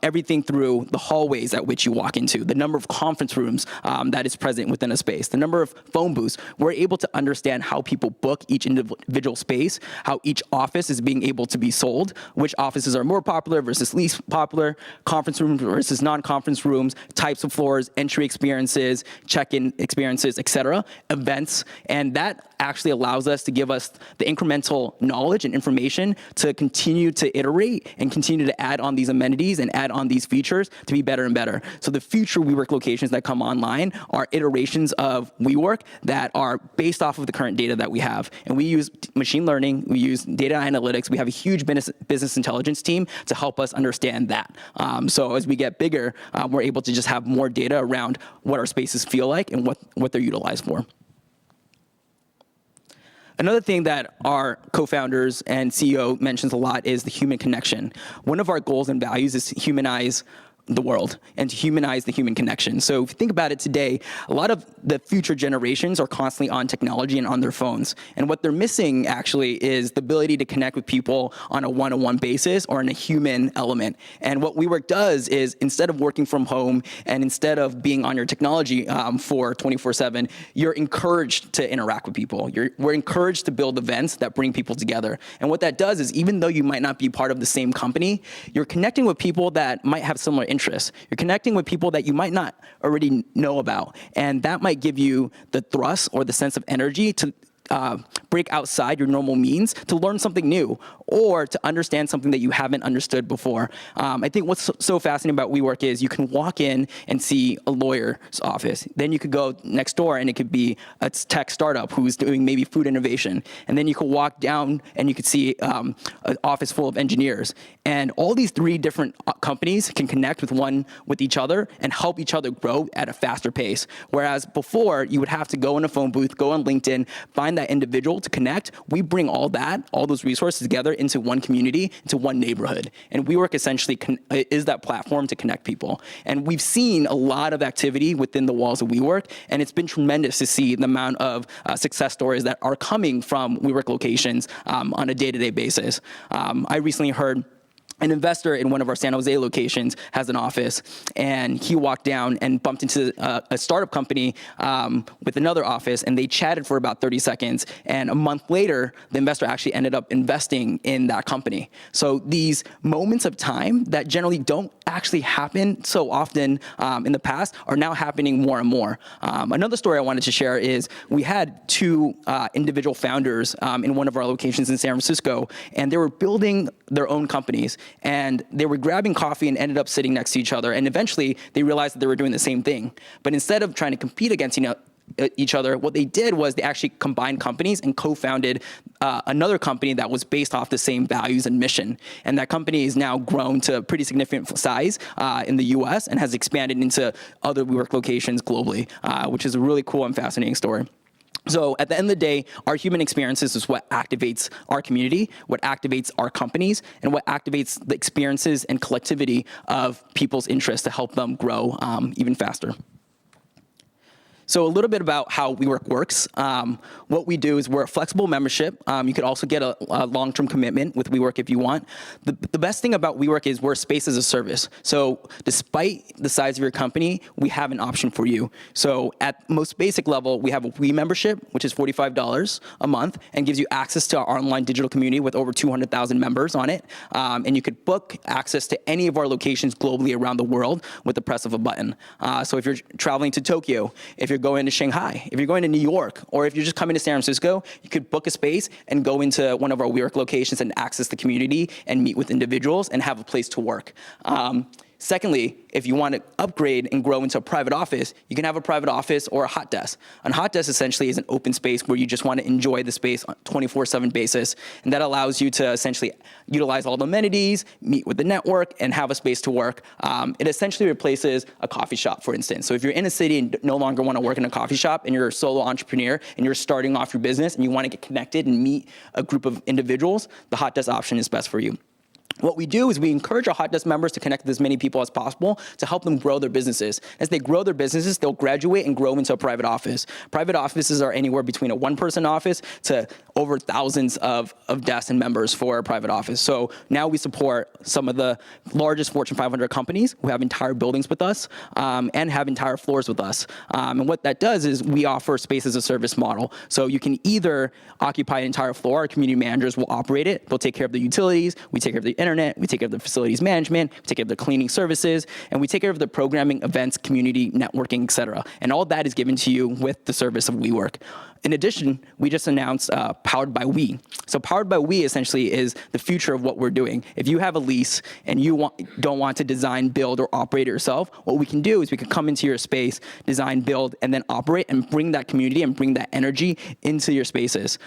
Everything through the hallways at which you walk into, the number of conference rooms that is present within a space, the number of phone booths. We're able to understand how people book each individual space, how each office is being able to be sold, which offices are more popular versus least popular, conference rooms versus non-conference rooms, types of floors, entry experiences, check-in experiences, et cetera, events, and that actually allows us to give us the incremental knowledge and information to continue to iterate and continue to add on these amenities and add on these features to be better and better. So the future WeWork locations that come online are iterations of WeWork that are based off of the current data that we have. And we use machine learning, we use data analytics, we have a huge business intelligence team to help us understand that. So as we get bigger, we're able to just have more data around what our spaces feel like and what they're utilized for. Another thing that our co-founders and CEO mentions a lot is the human connection. One of our goals and values is to humanize the world and to humanize the human connection. So if you think about it today, a lot of the future generations are constantly on technology and on their phones. And what they're missing actually is the ability to connect with people on a one-on-one basis or in a human element. And what WeWork does is instead of working from home and instead of being on your technology for 24/7, you're encouraged to interact with people. We're encouraged to build events that bring people together. And what that does is even though you might not be part of the same company, you're connecting with people that might have similar interests. You're connecting with people that you might not already know about. And that might give you the thrust or the sense of energy to break outside your normal means to learn something new or to understand something that you haven't understood before. I think what's so fascinating about WeWork is you can walk in and see a lawyer's office. Then you could go next door and it could be a tech startup who's doing maybe food innovation. And then you could walk down and you could see an office full of engineers. And all these three different companies can connect with each other and help each other grow at a faster pace. Whereas before, you would have to go in a phone booth, go on LinkedIn, find that individual to connect. We bring all those resources together into one community, into one neighborhood. And WeWork essentially is that platform to connect people. And we've seen a lot of activity within the walls of WeWork, and it's been tremendous to see the amount of success stories that are coming from WeWork locations on a day-to-day basis. I recently heard an investor in one of our San Jose locations has an office, and he walked down and bumped into a startup company with another office, and they chatted for about 30 seconds. And a month later, the investor actually ended up investing in that company. So these moments of time that generally don't actually happen so often in the past are now happening more and more. Another story I wanted to share is we had two individual founders in one of our locations in San Francisco, and they were building their own companies. And they were grabbing coffee and ended up sitting next to each other. And eventually, they realized that they were doing the same thing. But instead of trying to compete against each other, what they did was they actually combined companies and co-founded another company that was based off the same values and mission. And that company is now grown to a pretty significant size in the US and has expanded into other WeWork locations globally, which is a really cool and fascinating story. So at the end of the day, our human experiences is what activates our community, what activates our companies, and what activates the experiences and collectivity of people's interests to help them grow even faster. So a little bit about how WeWork works. What we do is we're a flexible membership. You could also get a long-term commitment with WeWork if you want. The best thing about WeWork is we're a space as a service. So despite the size of your company, we have an option for you. So at most basic level, we have a We membership, which is $45 a month and gives you access to our online digital community with over 200,000 members on it. And you could book access to any of our locations globally around the world with the press of a button. So if you're traveling to Tokyo, if you're going to Shanghai, if you're going to New York, or if you're just coming to San Francisco, you could book a space and go into one of our WeWork locations and access the community and meet with individuals and have a place to work. Secondly, if you want to upgrade and grow into a private office, you can have a private office or a hot desk. A hot desk essentially is an open space where you just want to enjoy the space on a 24/7 basis, and that allows you to essentially utilize all the amenities, meet with the network, and have a space to work. It essentially replaces a coffee shop, for instance. So if you're in a city and no longer want to work in a coffee shop and you're a solo entrepreneur and you're starting off your business and you want to get connected and meet a group of individuals, the hot desk option is best for you. What we do is we encourage our hot desk members to connect with as many people as possible to help them grow their businesses. As they grow their businesses, they'll graduate and grow into a private office. Private offices are anywhere between a one-person office to over thousands of desks and members for a private office. So now we support some of the largest Fortune 500 companies who have entire buildings with us and have entire floors with us. And what that does is we offer space as a service model. So you can either occupy an entire floor, our community managers will operate it, they'll take care of the utilities, we take care of the internet, we take care of the facilities management, we take care of the cleaning services, and we take care of the programming, events, community, networking, et cetera. And all that is given to you with the service of WeWork. In addition, we just announced Powered by We. So Powered by We essentially is the future of what we're doing. If you have a lease and you don't want to design, build, or operate it yourself, what we can do is we can come into your space, design, build, and then operate and bring that community and bring that energy into your spaces.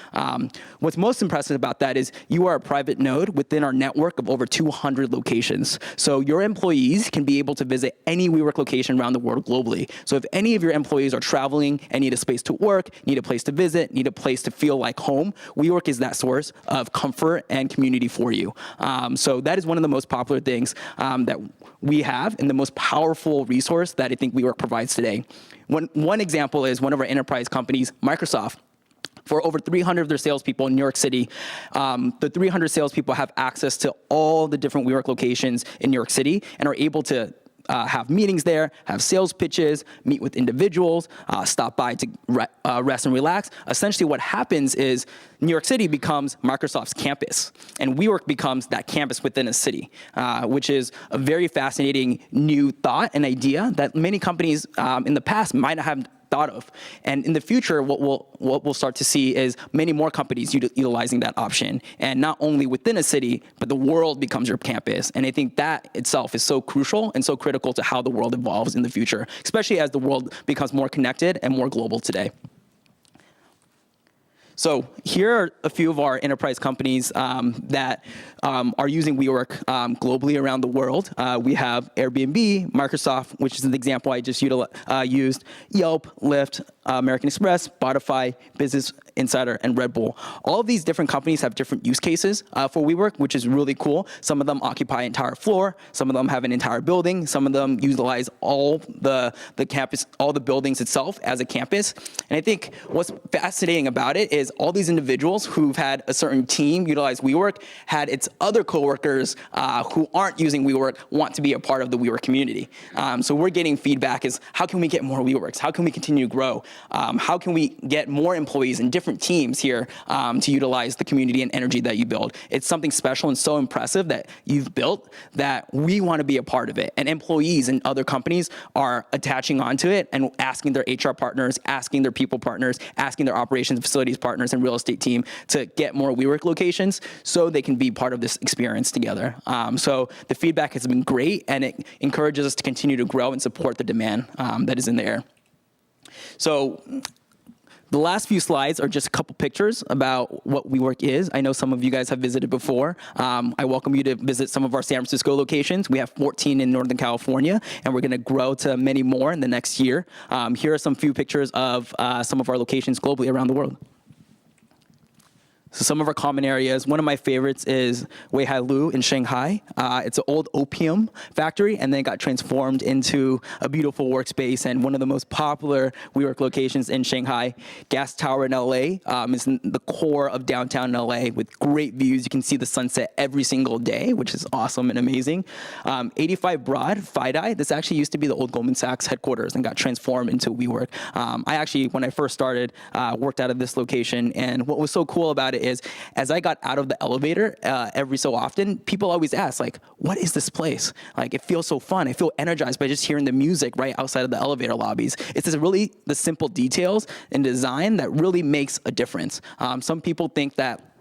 What's most impressive about that is you are a private node within our network of over 200 locations. So your employees can be able to visit any WeWork location around the world globally. So if any of your employees are traveling and need a space to work, need a place to visit, need a place to feel like home, WeWork is that source of comfort and community for you. So that is one of the most popular things that we have and the most powerful resource that I think WeWork provides today. One example is one of our enterprise companies, Microsoft. For over 300 of their salespeople in New York City, the 300 salespeople have access to all the different WeWork locations in New York City and are able to have meetings there, have sales pitches, meet with individuals, stop by to rest and relax. Essentially what happens is New York City becomes Microsoft's campus, and WeWork becomes that campus within a city, which is a very fascinating new thought and idea that many companies in the past might not have thought of. And in the future, what we'll start to see is many more companies utilizing that option. And not only within a city, but the world becomes your campus. And I think that itself is so crucial and so critical to how the world evolves in the future, especially as the world becomes more connected and more global today. So here are a few of our enterprise companies that are using WeWork globally around the world. We have Airbnb, Microsoft, which is an example I just used, Yelp, Lyft, American Express, Spotify, Business Insider, and Red Bull. All of these different companies have different use cases for WeWork, which is really cool. Some of them occupy an entire floor. Some of them have an entire building. Some of them utilize all the campus, all the buildings itself as a campus. And I think what's fascinating about it is all these individuals who've had a certain team utilize WeWork had its other coworkers who aren't using WeWork want to be a part of the WeWork community. So we're getting feedback is how can we get more WeWorks? How can we continue to grow? How can we get more employees in different teams here to utilize the community and energy that you build? It's something special and so impressive that you've built that we want to be a part of it. And employees in other companies are attaching onto it and asking their HR partners, asking their people partners, asking their operations facilities partners and real estate team to get more WeWork locations so they can be part of this experience together. So the feedback has been great, and it encourages us to continue to grow and support the demand that is in the air. So the last few slides are just a couple pictures about what WeWork is. I know some of you guys have visited before. I welcome you to visit some of our San Francisco locations. We have 14 in Northern California, and we're going to grow to many more in the next year. Here are some few pictures of some of our locations globally around the world. So some of our common areas, one of my favorites is Weihai Lu in Shanghai. It's an old opium factory, and then got transformed into a beautiful workspace and one of the most popular WeWork locations in Shanghai. Gas Tower in LA is in the core of downtown LA with great views. You can see the sunset every single day, which is awesome and amazing. 85 Broad, FiDi, this actually used to be the old Goldman Sachs headquarters and got transformed into WeWork. I actually, when I first started, worked out of this location, and what was so cool about it is as I got out of the elevator every so often, people always ask, like, what is this place? Like, it feels so fun. I feel energized by just hearing the music right outside of the elevator lobbies. It's just really the simple details in design that really makes a difference. Some people think that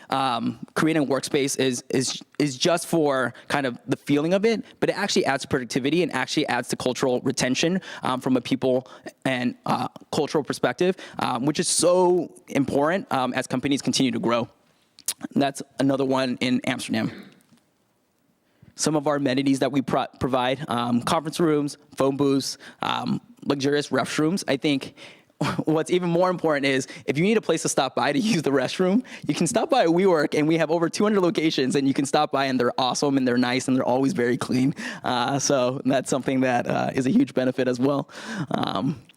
creating a workspace is just for kind of the feeling of it, but it actually adds productivity and actually adds to cultural retention from a people and cultural perspective, which is so important as companies continue to grow. That's another one in Amsterdam. Some of our amenities that we provide, conference rooms, phone booths, luxurious restrooms. I think what's even more important is if you need a place to stop by to use the restroom, you can stop by at WeWork, and we have over 200 locations, and you can stop by, and they're awesome, and they're nice, and they're always very clean. So that's something that is a huge benefit as well.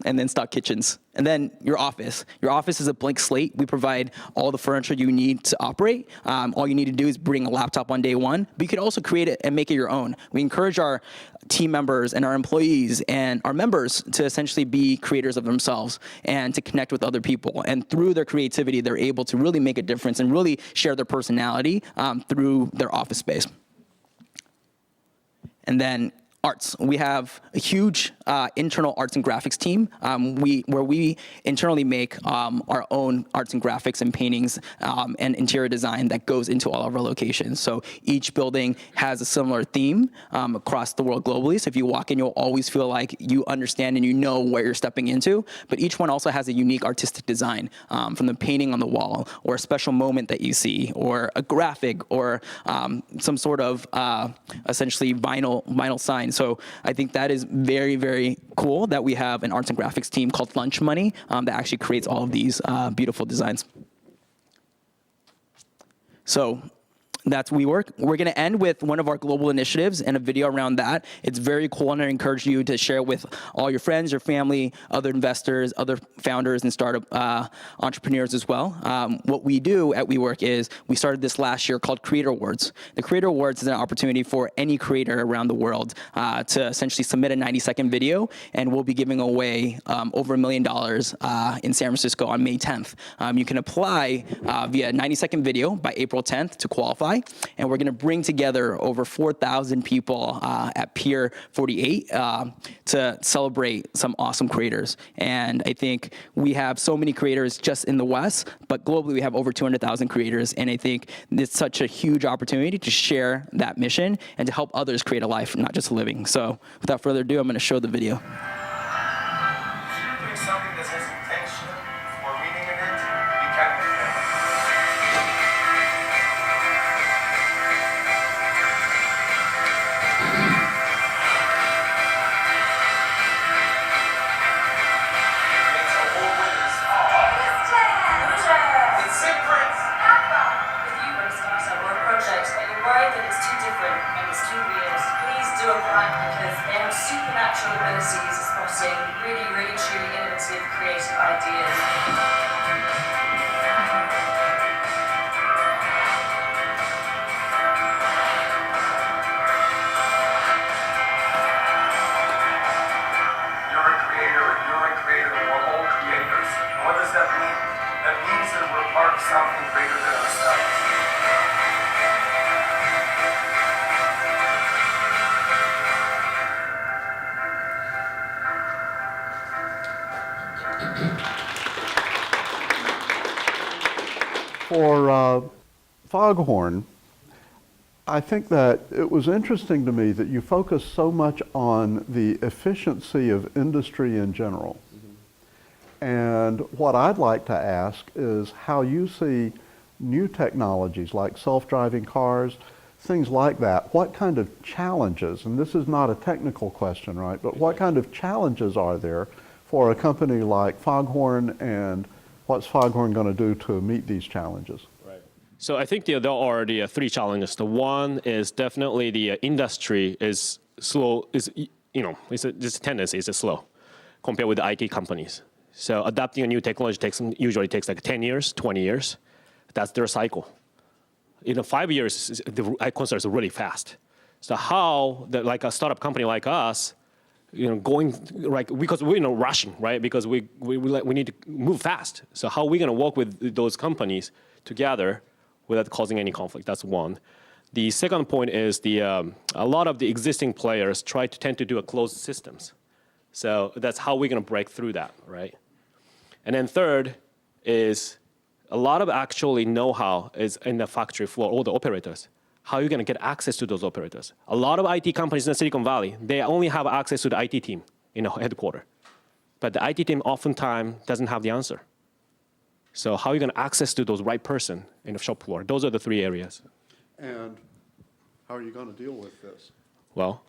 And then stock kitchens. And then your office. Your office is a blank slate. We provide all the furniture you need to operate. All you need to do is bring a laptop on day one, but you can also create it and make it your own. We encourage our team members and our employees and our members to essentially be creators of themselves and to connect with other people. And through their creativity, they're able to really make a difference and really share their personality through their office space. And then arts. We have a huge internal arts and graphics team where we internally make our own arts and graphics and paintings and interior design that goes into all of our locations. So each building has a similar theme across the world globally. So if you walk in, you'll always feel like you understand and you know where you're stepping into. But each one also has a unique artistic design from the painting on the wall or a special moment that you see or a graphic or some sort of essentially vinyl sign. So I think that is very, very cool that we have an arts and graphics team called Lunch Money that actually creates all of these beautiful designs. So that's WeWork. We're going to end with one of our global initiatives and a video around that. It's very cool, and I encourage you to share it with all your friends, your family, other investors, other founders, and startup entrepreneurs as well. What we do at WeWork is we started this last year called Creator Awards. The Creator Awards is an opportunity for any creator around the world to essentially submit a 90-second video, and we'll be giving away over $1 million in San Francisco on May 10th. You can apply via 90-second video by April 10th to qualify. And we're going to bring together over 4,000 people at Pier 48 to celebrate some awesome creators. And I think we have so many creators just in the West, but globally we have over 200,000 creators. And I think it's such a huge opportunity to share that mission and to help others create a life, not just a living. So without further ado, I'm going to show the video. If you're doing something that has intention or meaning in it, you can't do that. Supernatural abilities of spotting really, really truly innovative, creative ideas. You're a creator, we're all creators. And what does that mean? That means that we're part of something greater than ourselves. For FogHorn, I think that it was interesting to me that you focus so much on the efficiency of industry in general. And what I'd like to ask is how you see new technologies like self-driving cars, things like that. What kind of challenges, and this is not a technical question, right, but what kind of challenges are there for a company like FogHorn, and what's FogHorn going to do to meet these challenges? Right. So I think there are the three challenges. The one is definitely the industry is slow. It's a tendency is slow compared with the IT companies. So adapting a new technology usually takes like 10 years, 20 years. That's their cycle. 5 years, I consider is really fast. So how like a startup company like us, going right because we're rushing, right? Because we need to move fast. So how are we going to work with those companies together without causing any conflict? That's one. The second point is a lot of the existing players tend to do a closed systems. So that's how we're going to break through that, right? And then third is A lot of actually know-how is in the factory floor, all the operators. How are you going to get access to those operators? A lot of IT companies in Silicon Valley, they only have access to the IT team in the headquarters. But the IT team oftentimes doesn't have the answer. So how are you going to access to those right person in the shop floor? Those are the three areas. And how are you going to deal with this? Well,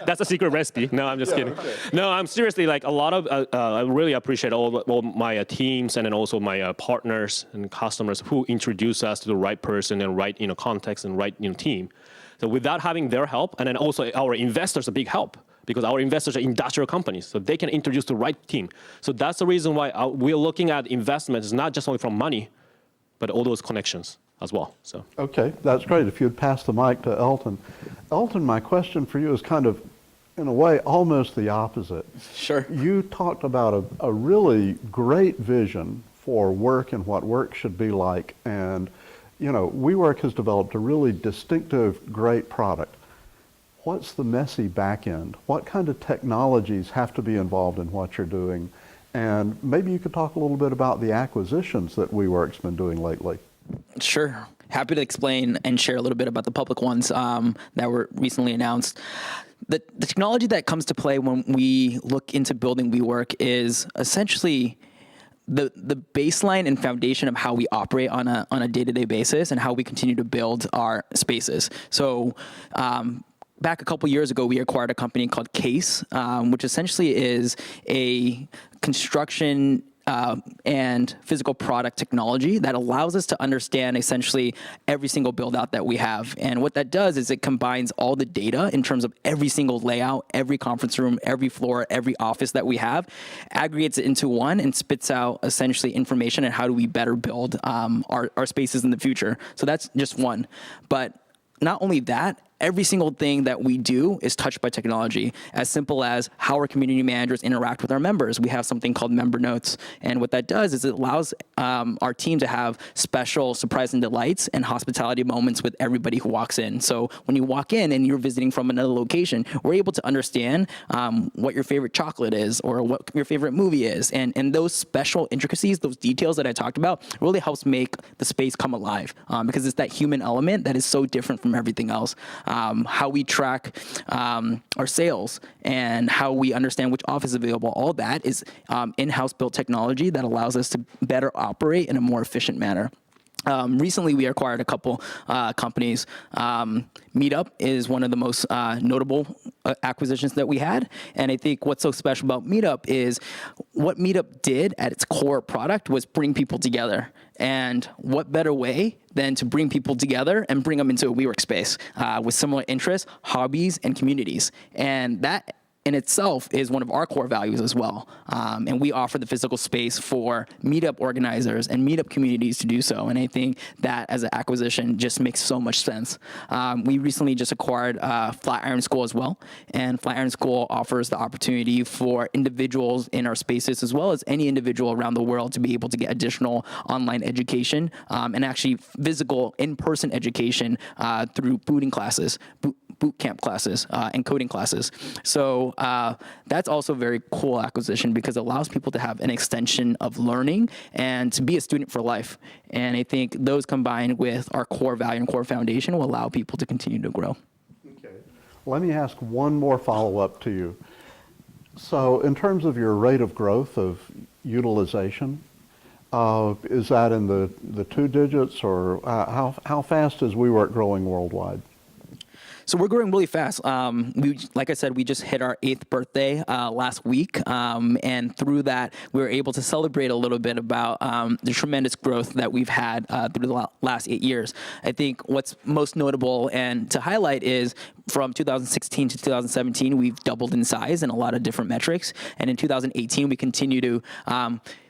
that's a secret recipe. No, I'm just kidding. Okay. No, I'm seriously, like a lot of, I really appreciate all my teams and then also my partners and customers who introduce us to the right person and right context and right team. So without having their help, and then also our investors a big help because our investors are industrial companies, so they can introduce the right team. So that's the reason why we're looking at investments, not just only from money, but all those connections as well. So. Okay, that's great. If you'd pass the mic to Elton. Elton, my question for you is kind of, in a way, almost the opposite. Sure. You talked about a really great vision for work and what work should be like. And, WeWork has developed a really distinctive, great product. What's the messy back end? What kind of technologies have to be involved in what you're doing? And maybe you could talk a little bit about the acquisitions that WeWork's been doing lately. Sure. Happy to explain and share a little bit about the public ones that were recently announced. The technology that comes to play when we look into building WeWork is essentially the baseline and foundation of how we operate on a day-to-day basis and how we continue to build our spaces. So back a couple years ago, we acquired a company called Case, which essentially is a construction and physical product technology that allows us to understand essentially every single build out that we have. And what that does is it combines all the data in terms of every single layout, every conference room, every floor, every office that we have, aggregates it into one and spits out essentially information on how do we better build our spaces in the future. So that's just one. But not only that, every single thing that we do is touched by technology, as simple as how our community managers interact with our members. We have something called member notes. And what that does is it allows our team to have special surprise and delights and hospitality moments with everybody who walks in. So when you walk in and you're visiting from another location, we're able to understand what your favorite chocolate is or what your favorite movie is. And those special intricacies, those details that I talked about, really helps make the space come alive because it's that human element that is so different from everything else. How we track our sales and how we understand which office is available, all that is in-house built technology that allows us to better operate in a more efficient manner. Recently, we acquired a couple companies. Meetup is one of the most notable acquisitions that we had. And I think what's so special about Meetup is what Meetup did at its core product was bring people together. And what better way than to bring people together and bring them into a WeWork space with similar interests, hobbies, and communities. And that in itself is one of our core values as well. And we offer the physical space for meetup organizers and meetup communities to do so. And I think that as an acquisition just makes so much sense. We recently just acquired Flatiron School as well. And Flatiron School offers the opportunity for individuals in our spaces as well as any individual around the world to be able to get additional online education and actually physical in-person education through boot camp classes and coding classes. So that's also a very cool acquisition because it allows people to have an extension of learning and to be a student for life. And I think those combined with our core value and core foundation will allow people to continue to grow. Okay. Let me ask one more follow-up to you. So in terms of your rate of growth of utilization, is that in the 2 digits or how fast is WeWork growing worldwide? So we're growing really fast. Like I said, we just hit our 8th birthday last week. And through that, we were able to celebrate a little bit about the tremendous growth that we've had through the last 8 years. I think what's most notable and to highlight is from 2016 to 2017, we've doubled in size in a lot of different metrics. And in 2018, we continue to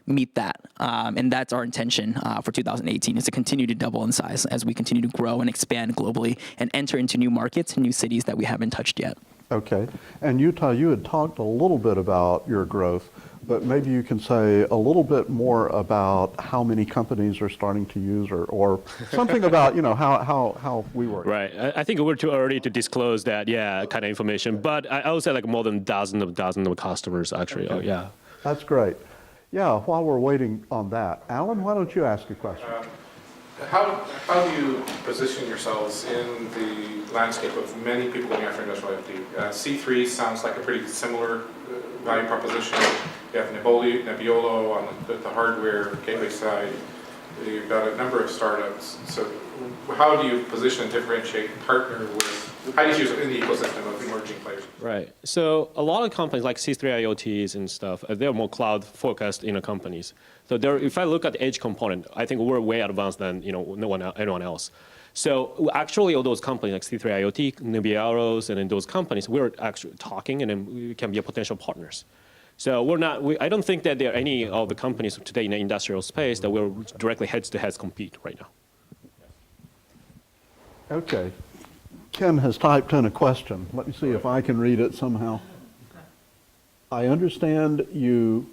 meet that. And that's our intention for 2018 is to continue to double in size as we continue to grow and expand globally and enter into new markets and new cities that we haven't touched yet. Okay. And Utah, you had talked a little bit about your growth, but maybe you can say a little bit more about how many companies are starting to use or something about, how we work. Right. I think we're too early to disclose that, kind of information. But I would say like more than dozens of customers, actually. Okay. Oh, yeah. That's great. Yeah, while we're waiting on that, Alan, why don't you ask a question? How do you position yourselves in the landscape of many people going after industrial IoT? C3 sounds like a pretty similar value proposition. You have Nebbiolo on the hardware gateway side. You've got a number of startups. So how do you position and differentiate and partner with, how do you use it in the ecosystem of emerging players? Right. So a lot of companies like C3 IoTs and stuff, they're more cloud focused companies. So if I look at the edge component, I think we're way advanced than anyone else. So actually, all those companies like C3 IoT, Nebbiolo, and then those companies, we're actually talking, and then we can be potential partners. So I don't think that there are any of the companies today in the industrial space that will directly head-to-head compete right now. Okay. Ken has typed in a question. Let me see if I can read it somehow. I understand you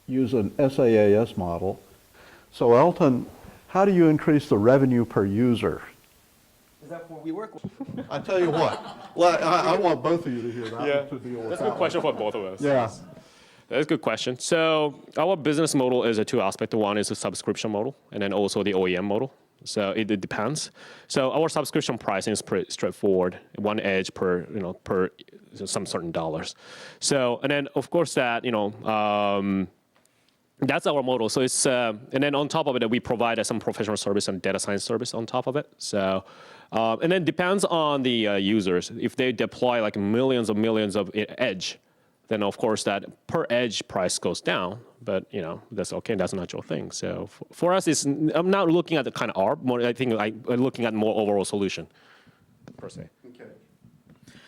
use an SaaS model. So Elton, how do you increase the revenue per user? Is that for WeWork? I tell you what, well, I want both of you to hear that. Yeah, to deal with that's a that good question for both of us. Yeah. That's a good question. So our business model is a two aspect. One is a subscription model, and then also the OEM model. So it depends. So our subscription pricing is pretty straightforward. One edge per some certain dollars. So and then of course that that's our model. So it's and then on top of it, we provide some professional service and data science service on top of it. So and then depends on the users. If they deploy like millions of edge, then of course that per edge price goes down. But that's okay. That's a natural thing. So for us, I'm not looking at the kind of ARP. I think I'm looking at more overall solution per se. Okay.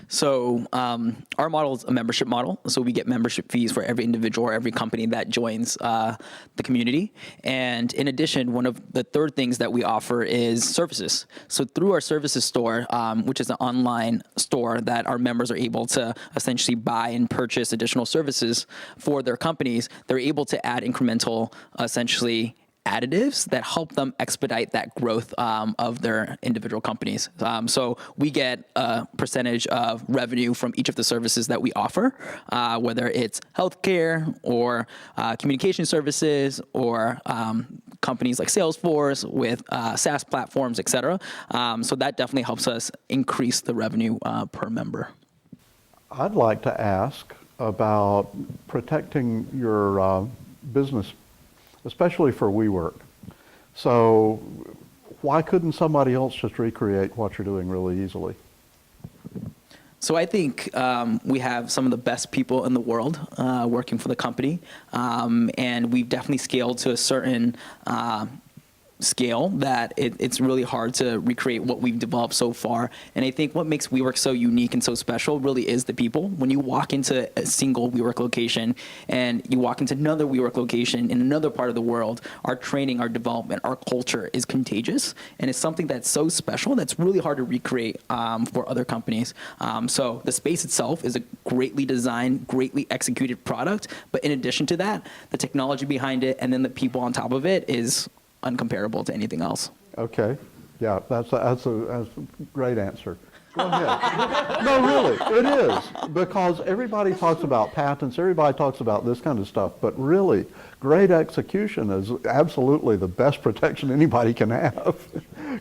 So our model is a membership model. So we get membership fees for every individual or every company that joins the community. And in addition, one of the third things that we offer is services. So through our services store, which is an online store that our members are able to essentially buy and purchase additional services for their companies, they're able to add incremental, essentially, additives that help them expedite that growth of their individual companies. So we get a percentage of revenue from each of the services that we offer, whether it's healthcare or communication services or companies like Salesforce with SaaS platforms, et cetera. So that definitely helps us increase the revenue per member. I'd like to ask about protecting your business, especially for WeWork. So why couldn't somebody else just recreate what you're doing really easily? So I think we have some of the best people in the world working for the company, and we've definitely scaled to a certain scale that it's really hard to recreate what we've developed so far. And I think what makes WeWork so unique and so special really is the people. When you walk into a single WeWork location and you walk into another WeWork location in another part of the world, our training, our development, our culture is contagious, and it's something that's so special that's really hard to recreate for other companies. So the space itself is a greatly designed, greatly executed product, but in addition to that, the technology behind it and then the people on top of it is uncomparable to anything else. Okay. Yeah, that's a great answer. Go ahead. No, really, it is. Because everybody talks about patents, everybody talks about this kind of stuff, but really, great execution is absolutely the best protection anybody can have.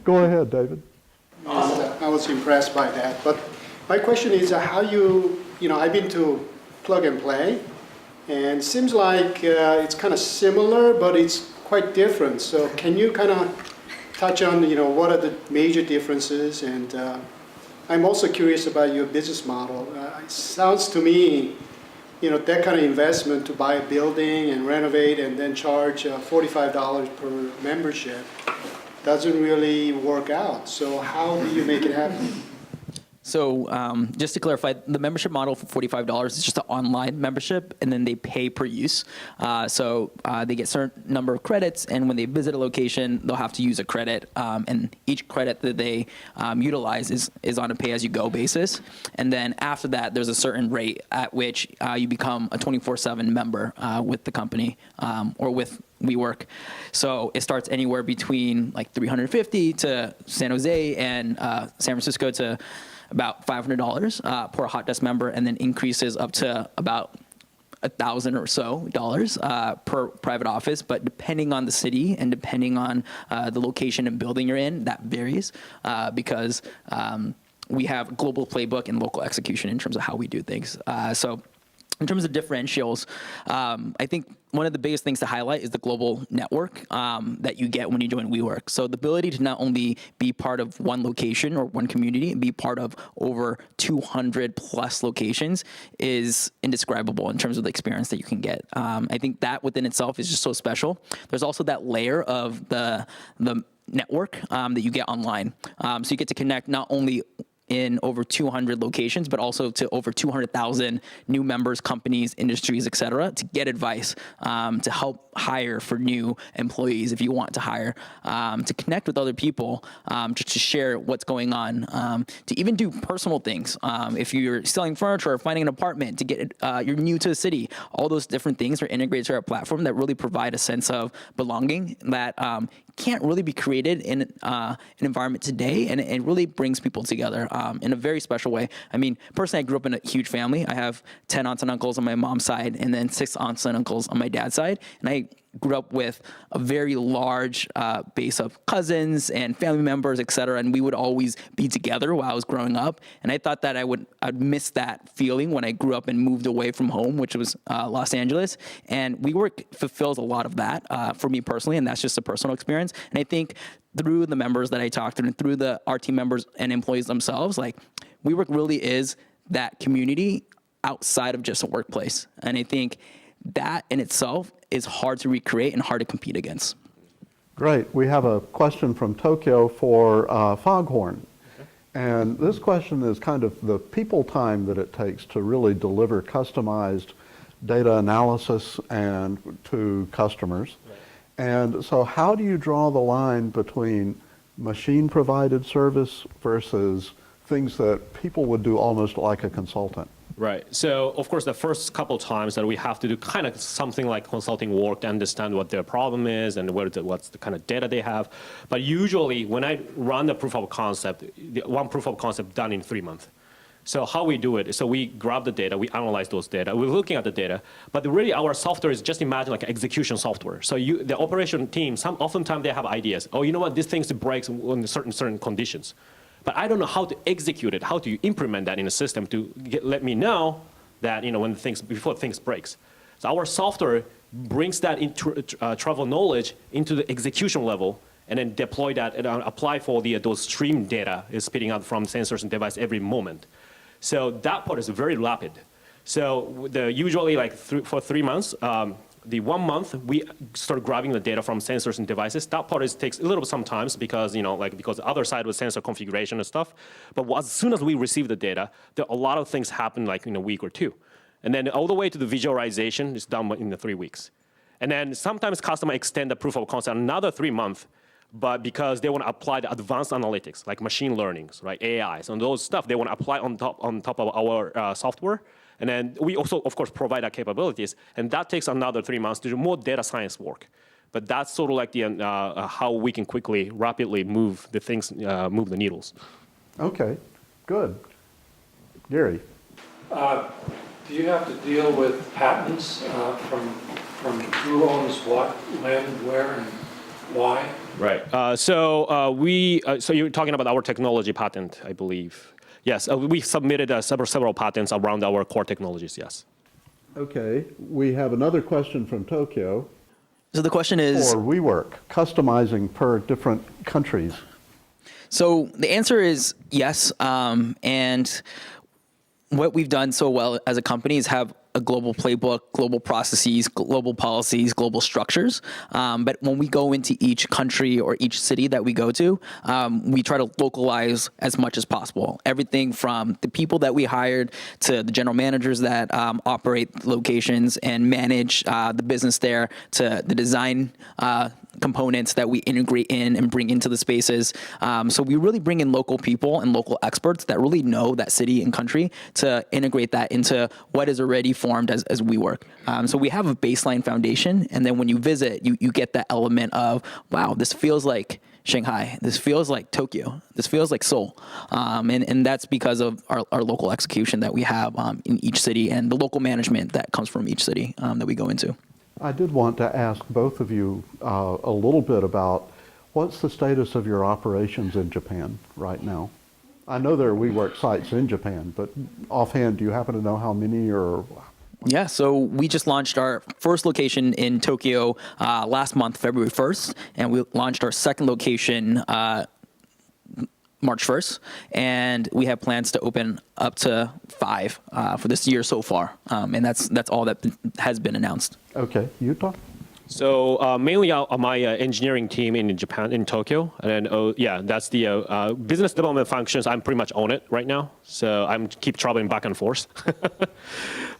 Go ahead, David. I was impressed by that. But my question is how I've been to Plug and Play, and it seems like it's kind of similar, but it's quite different. So can you kind of touch on, what are the major differences? And I'm also curious about your business model. It sounds to me, that kind of investment to buy a building and renovate and then charge $45 per membership doesn't really work out. So how do you make it happen? So just to clarify, the membership model for $45 is just an online membership, and then they pay per use. So they get a certain number of credits, and when they visit a location, they'll have to use a credit. And each credit that they utilize is on a pay-as-you-go basis. And then after that, there's a certain rate at which you become a 24/7 member with the company or with WeWork. So it starts anywhere between like $350 to San Jose and San Francisco to about $500 per hot desk member, and then increases up to about $1,000 or so per private office, but depending on the city and depending on the location and building you're in, that varies because we have global playbook and local execution in terms of how we do things. So in terms of differentials, I think one of the biggest things to highlight is the global network that you get when you join WeWork. So the ability to not only be part of one location or one community and be part of over 200 plus locations is indescribable in terms of the experience that you can get. I think that within itself is just so special. There's also that layer of the network that you get online. So you get to connect not only in over 200 locations, but also to over 200,000 new members, companies, industries, et cetera, to get advice, to help hire for new employees if you want to hire, to connect with other people, just to share what's going on, to even do personal things. If you're selling furniture or finding an apartment to get, you're new to the city, all those different things are integrated to our platform that really provide a sense of belonging that can't really be created in an environment today, and it really brings people together in a very special way. I mean, personally, I grew up in a huge family. I have 10 aunts and uncles on my mom's side, and then 6 aunts and uncles on my dad's side, and I grew up with a very large base of cousins and family members, et cetera, and we would always be together while I was growing up. And I thought that I'd miss that feeling when I grew up and moved away from home, which was Los Angeles. And WeWork fulfills a lot of that for me personally, and that's just a personal experience. And I think through the members that I talked to and through our team members and employees themselves, like WeWork really is that community outside of just a workplace. And I think that in itself is hard to recreate and hard to compete against. Great. We have a question from Tokyo for FogHorn. Okay. And this question is kind of the people time that it takes to really deliver customized data analysis and to customers. Right. And so how do you draw the line between machine-provided service versus things that people would do almost like a consultant? Right. So, of course, the first couple times that we have to do kind of something like consulting work to understand what their problem is and what's the kind of data they have. But usually, when I run the proof of concept, one proof of concept done in 3 months. So how we do it, so we grab the data, we analyze those data, we're looking at the data, but really our software is just imagine like an execution software. So the operation team, oftentimes they have ideas. Oh, you know what, this thing breaks in certain conditions. But I don't know how to execute it, how to implement that in a system to let me know that, before things breaks. So our software brings that into travel knowledge into the execution level and then deploy that and apply for those stream data is spitting out from sensors and device every moment. So that part is very rapid. So usually for 3 months, the 1 month, we start grabbing the data from sensors and devices. That part takes a little bit sometimes because, because the other side was sensor configuration and stuff. But as soon as we receive the data, a lot of things happen in a week or two. And then all the way to the visualization is done in the 3 weeks. And then sometimes customers extend the proof of concept another 3 months, but because they want to apply the advanced analytics, like machine learnings, right, AIs, and those stuff, they want to apply on top of our software. And then we also, of course, provide our capabilities, and that takes another 3 months to do more data science work. But that's sort of like how we can quickly, rapidly move the things, move the needles. Okay, good. Gary. Do you have to deal with patents from who owns what, when, where, and why? Right. So you're talking about our technology patent, I believe. Yes, we submitted several patents around our core technologies, yes. Okay, we have another question from Tokyo. So the question is... For WeWork, customizing per different countries. So the answer is yes, and what we've done so well as a company is have a global playbook, global processes, global policies, global structures. But when we go into each country or each city that we go to, we try to localize as much as possible. Everything from the people that we hired to the general managers that operate locations and manage the business there to the design components that we integrate in and bring into the spaces. So we really bring in local people and local experts that really know that city and country to integrate that into what is already formed as WeWork. So we have a baseline foundation, and then when you visit, you get that element of, wow, this feels like Shanghai. This feels like Tokyo. This feels like Seoul. And that's because of our local execution that we have in each city and the local management that comes from each city that we go into. I did want to ask both of you a little bit about what's the status of your operations in Japan right now? I know there are WeWork sites in Japan, but offhand, do you happen to know how many or? Yeah, so we just launched our first location in Tokyo last month, February 1st, and we launched our second location March 1st, and we have plans to open up to 5 for this year so far, and that's all that has been announced. Okay, Utah? So mainly my engineering team in Japan, in Tokyo, and then that's the business development functions. I'm pretty much on it right now, so I'm keep traveling back and forth.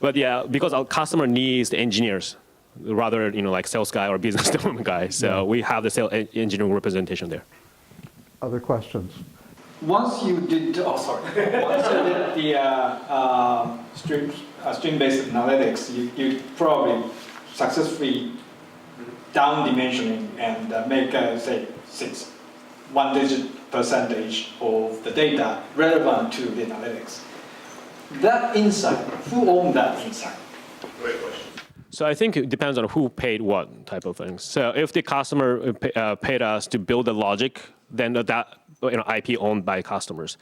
But yeah, because our customer needs the engineers, rather like sales guy or business development guy. So we have the sales engineering representation there. Other questions? Once you did the stream-based analytics, you probably successfully down dimensioning and make say 1-digit percentage of the data relevant to the analytics. That insight, who owned that insight? Great question. So I think it depends on who paid what type of things. So if the customer paid us to build the logic, then that IP owned by customers.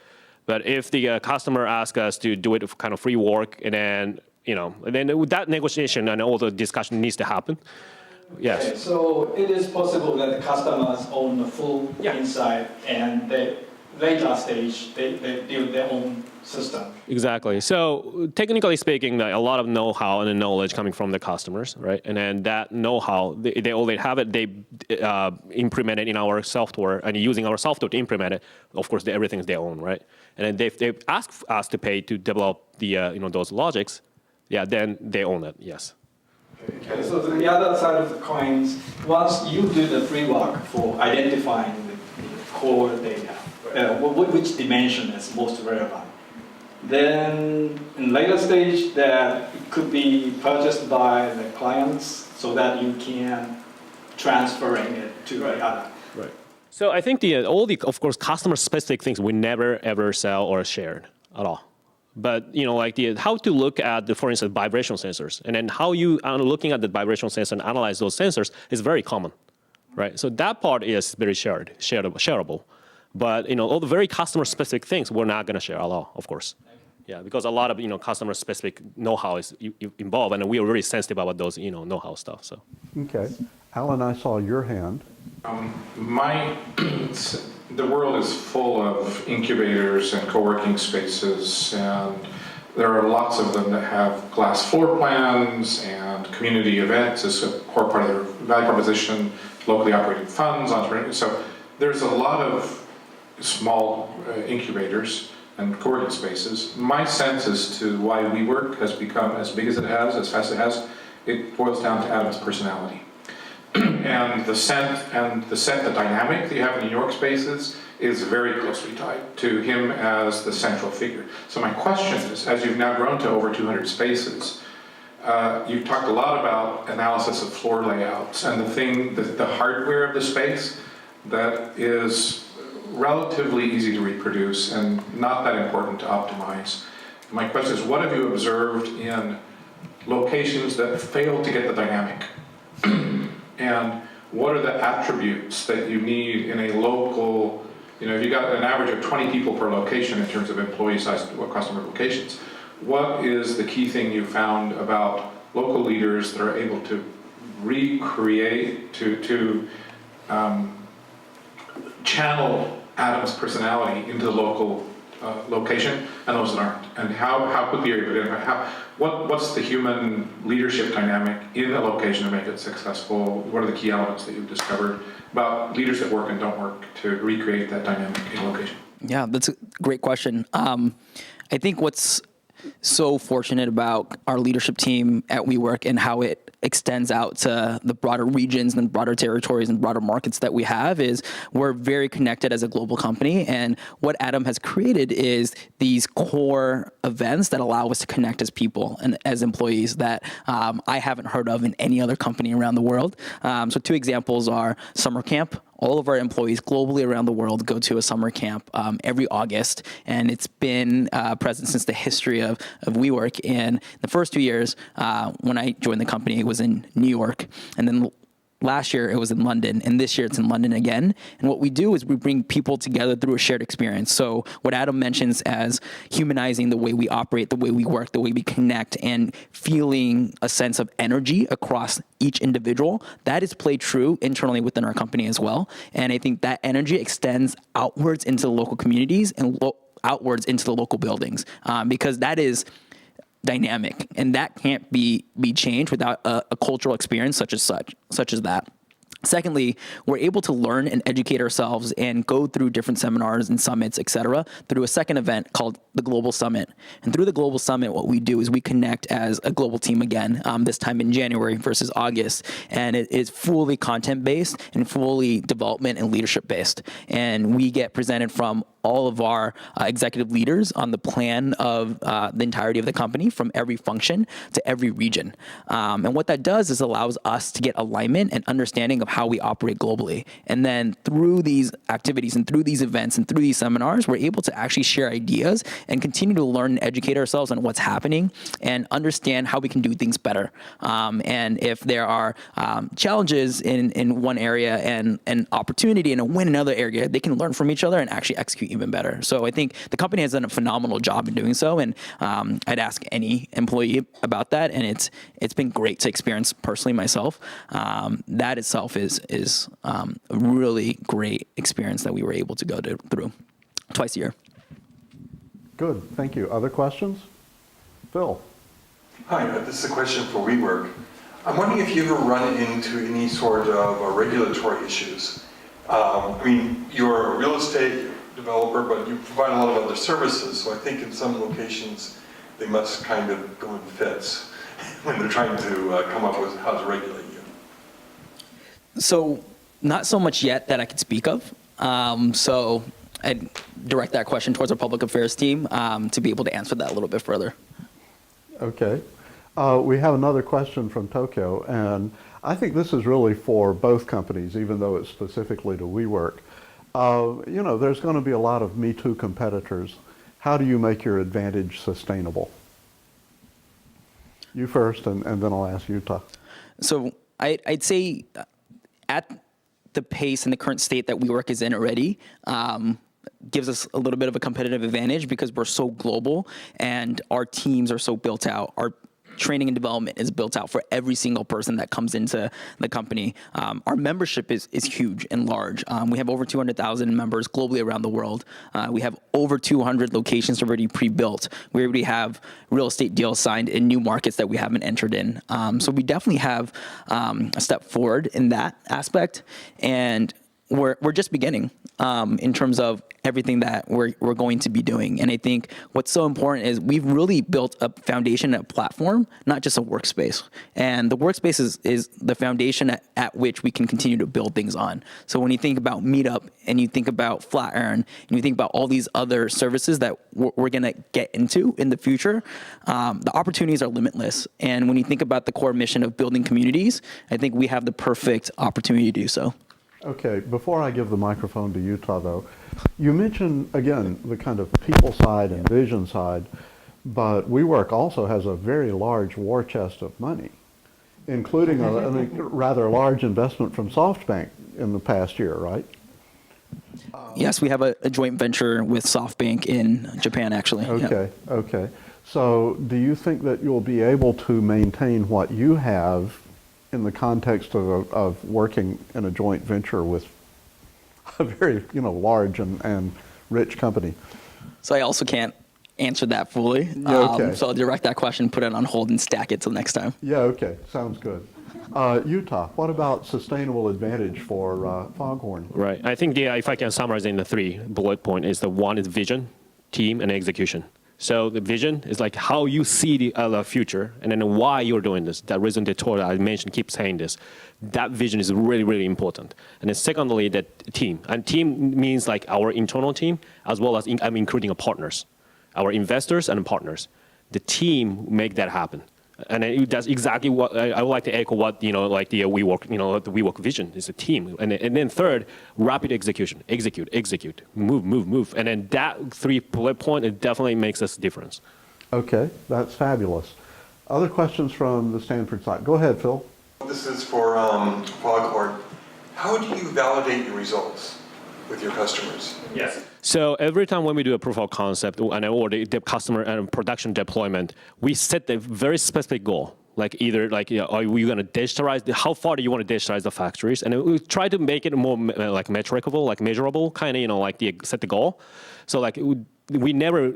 But if the customer asks us to do it kind of free work, and then that negotiation and all the discussion needs to happen. Yes. Okay, so it is possible that the customers own the full insight, and they later stage they build their own system. Exactly. So technically speaking, a lot of know-how and knowledge coming from the customers, right? And then that know-how, they already have it. They implement it in our software, and using our software to implement it. Of course, everything is their own, right? And then they ask us to pay to develop the those logics. Yeah, then they own it. Yes. Okay. So the other side of the coins, once you do the free work for identifying the core data, which dimension is most relevant, then in later stage that it could be purchased by the clients so that you can transferring it to the other. Right. So I think all the of course customer specific things we never ever sell or shared at all. But how to look at for instance, vibration sensors, and then how you are looking at the vibration sensor and analyze those sensors is very common, right? So that part is very shareable. But all the very customer specific things we're not going to share at all, of course. Yeah, because a lot of customer specific know-how is involved, and we are very sensitive about those know-how stuff. So. Okay, Alan, I saw your hand. The world is full of incubators and co-working spaces, and there are lots of them that have glass floor plans and community events as a core part of their value proposition, locally operated funds, so there's a lot of small incubators and co-working spaces. My sense as to why WeWork has become as big as it has, as fast as it has, it boils down to Adam's personality. And the dynamic that you have in New York spaces is very closely tied to him as the central figure. So my question is, as you've now grown to over 200 spaces, you've talked a lot about analysis of floor layouts and the hardware of the space that is relatively easy to reproduce and not that important to optimize. My question is, what have you observed in locations that fail to get the dynamic? And what are the attributes that you need in a local, if you got an average of 20 people per location in terms of employee size or customer locations, what is the key thing you found about local leaders that are able to recreate, to channel Adam's personality into the local location, and those that aren't? And how quickly are you able to identify what's the human leadership dynamic in a location to make it successful? What are the key elements that you've discovered about leaders that work and don't work to recreate that dynamic in a location? Yeah, that's a great question. I think what's so fortunate about our leadership team at WeWork and how it extends out to the broader regions and broader territories and broader markets that we have is we're very connected as a global company. And what Adam has created is these core events that allow us to connect as people and as employees that I haven't heard of in any other company around the world. So 2 examples are summer camp all of our employees globally around the world go to a summer camp every August, and it's been present since the history of WeWork. And the first 2 years, when I joined the company, it was in New York, and then last year it was in London, and this year it's in London again. And what we do is we bring people together through a shared experience. So what Adam mentions as humanizing the way we operate, the way we work, the way we connect, and feeling a sense of energy across each individual, that is played true internally within our company as well. And I think that energy extends outwards into the local communities and outwards into the local buildings, because that is dynamic, and that can't be changed without a cultural experience such as that. Secondly, we're able to learn and educate ourselves and go through different seminars and summits, et cetera, through a second event called the Global Summit. And through the Global Summit, what we do is we connect as a global team again, this time in January versus August. And it is fully content-based and fully development and leadership-based. And we get presented from all of our executive leaders on the plan of the entirety of the company, from every function to every region. And what that does is allows us to get alignment and understanding of how we operate globally. And then through these activities and through these events and through these seminars, we're able to actually share ideas and continue to learn and educate ourselves on what's happening and understand how we can do things better. And if there are challenges in one area and an opportunity and a win in another area, they can learn from each other and actually execute even better. So I think the company has done a phenomenal job in doing so, and I'd ask any employee about that, and it's been great to experience personally myself. That itself is a really great experience that we were able to go through twice a year. Good, thank you. Other questions? Phil. Hi, this is a question for WeWork. I'm wondering if you ever run into any sort of regulatory issues. I mean, you're a real estate developer, but you provide a lot of other services, so I think in some locations they must kind of go in fits when they're trying to come up with how to regulate you. So not so much yet that I could speak of. So I'd direct that question towards our public affairs team to be able to answer that a little bit further. Okay. We have another question from Tokyo, and I think this is really for both companies, even though it's specifically to WeWork. There's going to be a lot of Me Too competitors. How do you make your advantage sustainable? You first, and then I'll ask Utah. So I'd say at the pace and the current state that WeWork is in already, gives us a little bit of a competitive advantage because we're so global and our teams are so built out. Our training and development is built out for every single person that comes into the company. Our membership is huge and large. We have over 200,000 members globally around the world. We have over 200 locations already pre-built. We already have real estate deals signed in new markets that we haven't entered in. So we definitely have a step forward in that aspect. And we're just beginning in terms of everything that we're going to be doing. And I think what's so important is we've really built a foundation, a platform, not just a workspace. And the workspace is the foundation at which we can continue to build things on. So when you think about Meetup and you think about Flatiron and you think about all these other services that we're going to get into in the future, the opportunities are limitless. And when you think about the core mission of building communities, I think we have the perfect opportunity to do so. Okay, before I give the microphone to Utah, though, you mentioned, again, the kind of people side and vision side, but WeWork also has a very large war chest of money, including a rather large investment from SoftBank in the past year, right? Yes, we have a joint venture with SoftBank in Japan, actually. Okay, yeah. Okay. So do you think that you'll be able to maintain what you have in the context of working in a joint venture with a very large and rich company? So I also can't answer that fully. Yeah, okay. So I'll direct that question, put it on hold, and stack it till next time. Yeah, okay. Sounds good. Utah, what about sustainable advantage for FogHorn? Right. I think if I can summarize in the 3 bullet point is the one is vision, team, and execution. So the vision is like how you see the future, and then why you're doing this. That reason they told I mentioned, keep saying this. That vision is really, really important. And then secondly, that team. And team means like our internal team, as well as I'm including our partners, our investors and partners. The team make that happen. And that's exactly what I would like to echo what, like the WeWork, the WeWork vision is a team. And then third, rapid execution, execute, move. And then that 3 bullet point, it definitely makes us difference. Okay, that's fabulous. Other questions from the Stanford side? Go ahead, Phil. This is for FogHorn. How do you validate your results with your customers? Yes. So every time when we do a proof of concept or the customer and production deployment, we set a very specific goal. Like either are we going to digitalize? How far do you want to digitalize the factories? And we try to make it more like metricable, like measurable, kind of set the goal. So like we never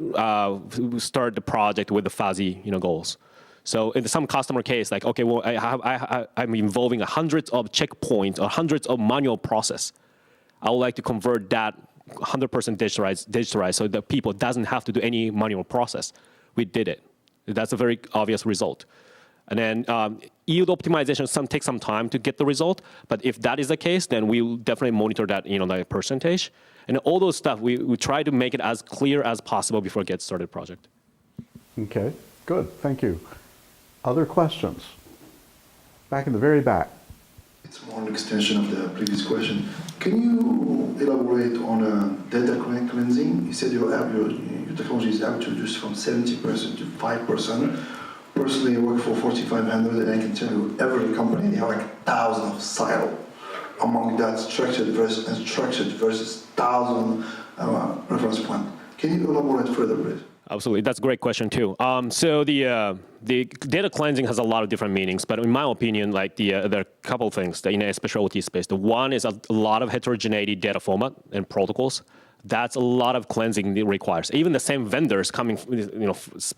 start the project with the fuzzy goals. So in some customer case, like okay, well I'm involving hundreds of checkpoints or hundreds of manual process. I would like to convert that 100% digitalized so that people doesn't have to do any manual process. We did it. That's a very obvious result. And then yield optimization takes some time to get the result, but if that is the case, then we'll definitely monitor that, that percentage. And all those stuff, we try to make it as clear as possible before get started project. Okay, good, thank you. Other questions? Back in the very back. It's more an extension of the previous question. Can you elaborate on data cleansing? You said your technology is able to reduce from 70% to 5%. Personally, I work for 4,500, and I can tell you every company, they have like thousands of silos. Among that, structured versus unstructured versus 1,000 reference point. Can you elaborate further, please? Absolutely, that's a great question too. So the data cleansing has a lot of different meanings, but in my opinion, like there are a couple of things that in a special OT space. The one is a lot of heterogeneity data format and protocols. That's a lot of cleansing it requires. Even the same vendors coming,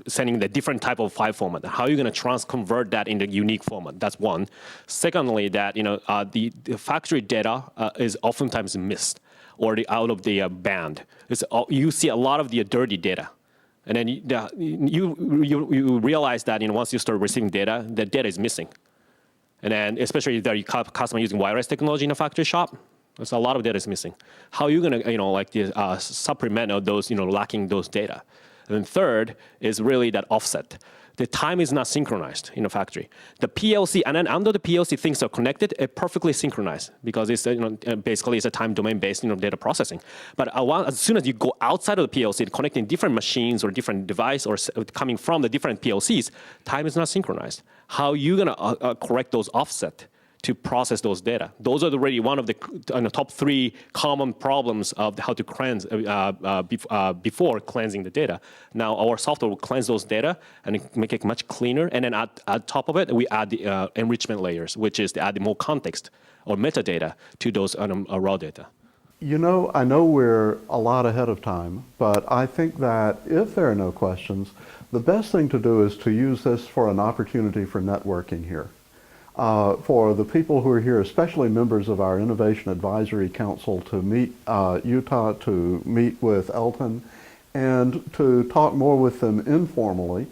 sending the different type of file format. How are you going to convert that into unique format? That's one. Secondly, that the factory data is oftentimes missed or out of the band. You see a lot of the dirty data. And then you realize that once you start receiving data, the data is missing. And then especially if the customer using wireless technology in a factory shop, there's a lot of data is missing. How are you going to supplement those lacking those data? And then third is really that offset. The time is not synchronized in a factory. The PLC, and then under the PLC, things are connected, perfectly synchronized because it's basically it's a time domain-based data processing. But as soon as you go outside of the PLC, connecting different machines or different device or coming from the different PLCs, time is not synchronized. How are you going to correct those offset to process those data? Those are already one of the top 3 common problems of how to cleanse before cleansing the data. Now our software will cleanse those data and make it much cleaner. And then at top of it, we add the enrichment layers, which is to add more context or metadata to those raw data. I know we're a lot ahead of time, but I think that if there are no questions, the best thing to do is to use this for an opportunity for networking here. For the people who are here, especially members of our Innovation Advisory Council, to meet Utah, to meet with Elton, and to talk more with them informally.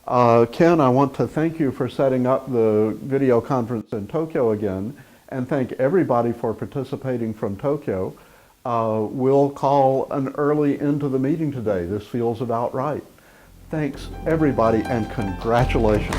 Ken, I want to thank you for setting up the video conference in Tokyo again, and thank everybody for participating from Tokyo. We'll call an early end to the meeting today. This feels about right. Thanks, everybody, and congratulations.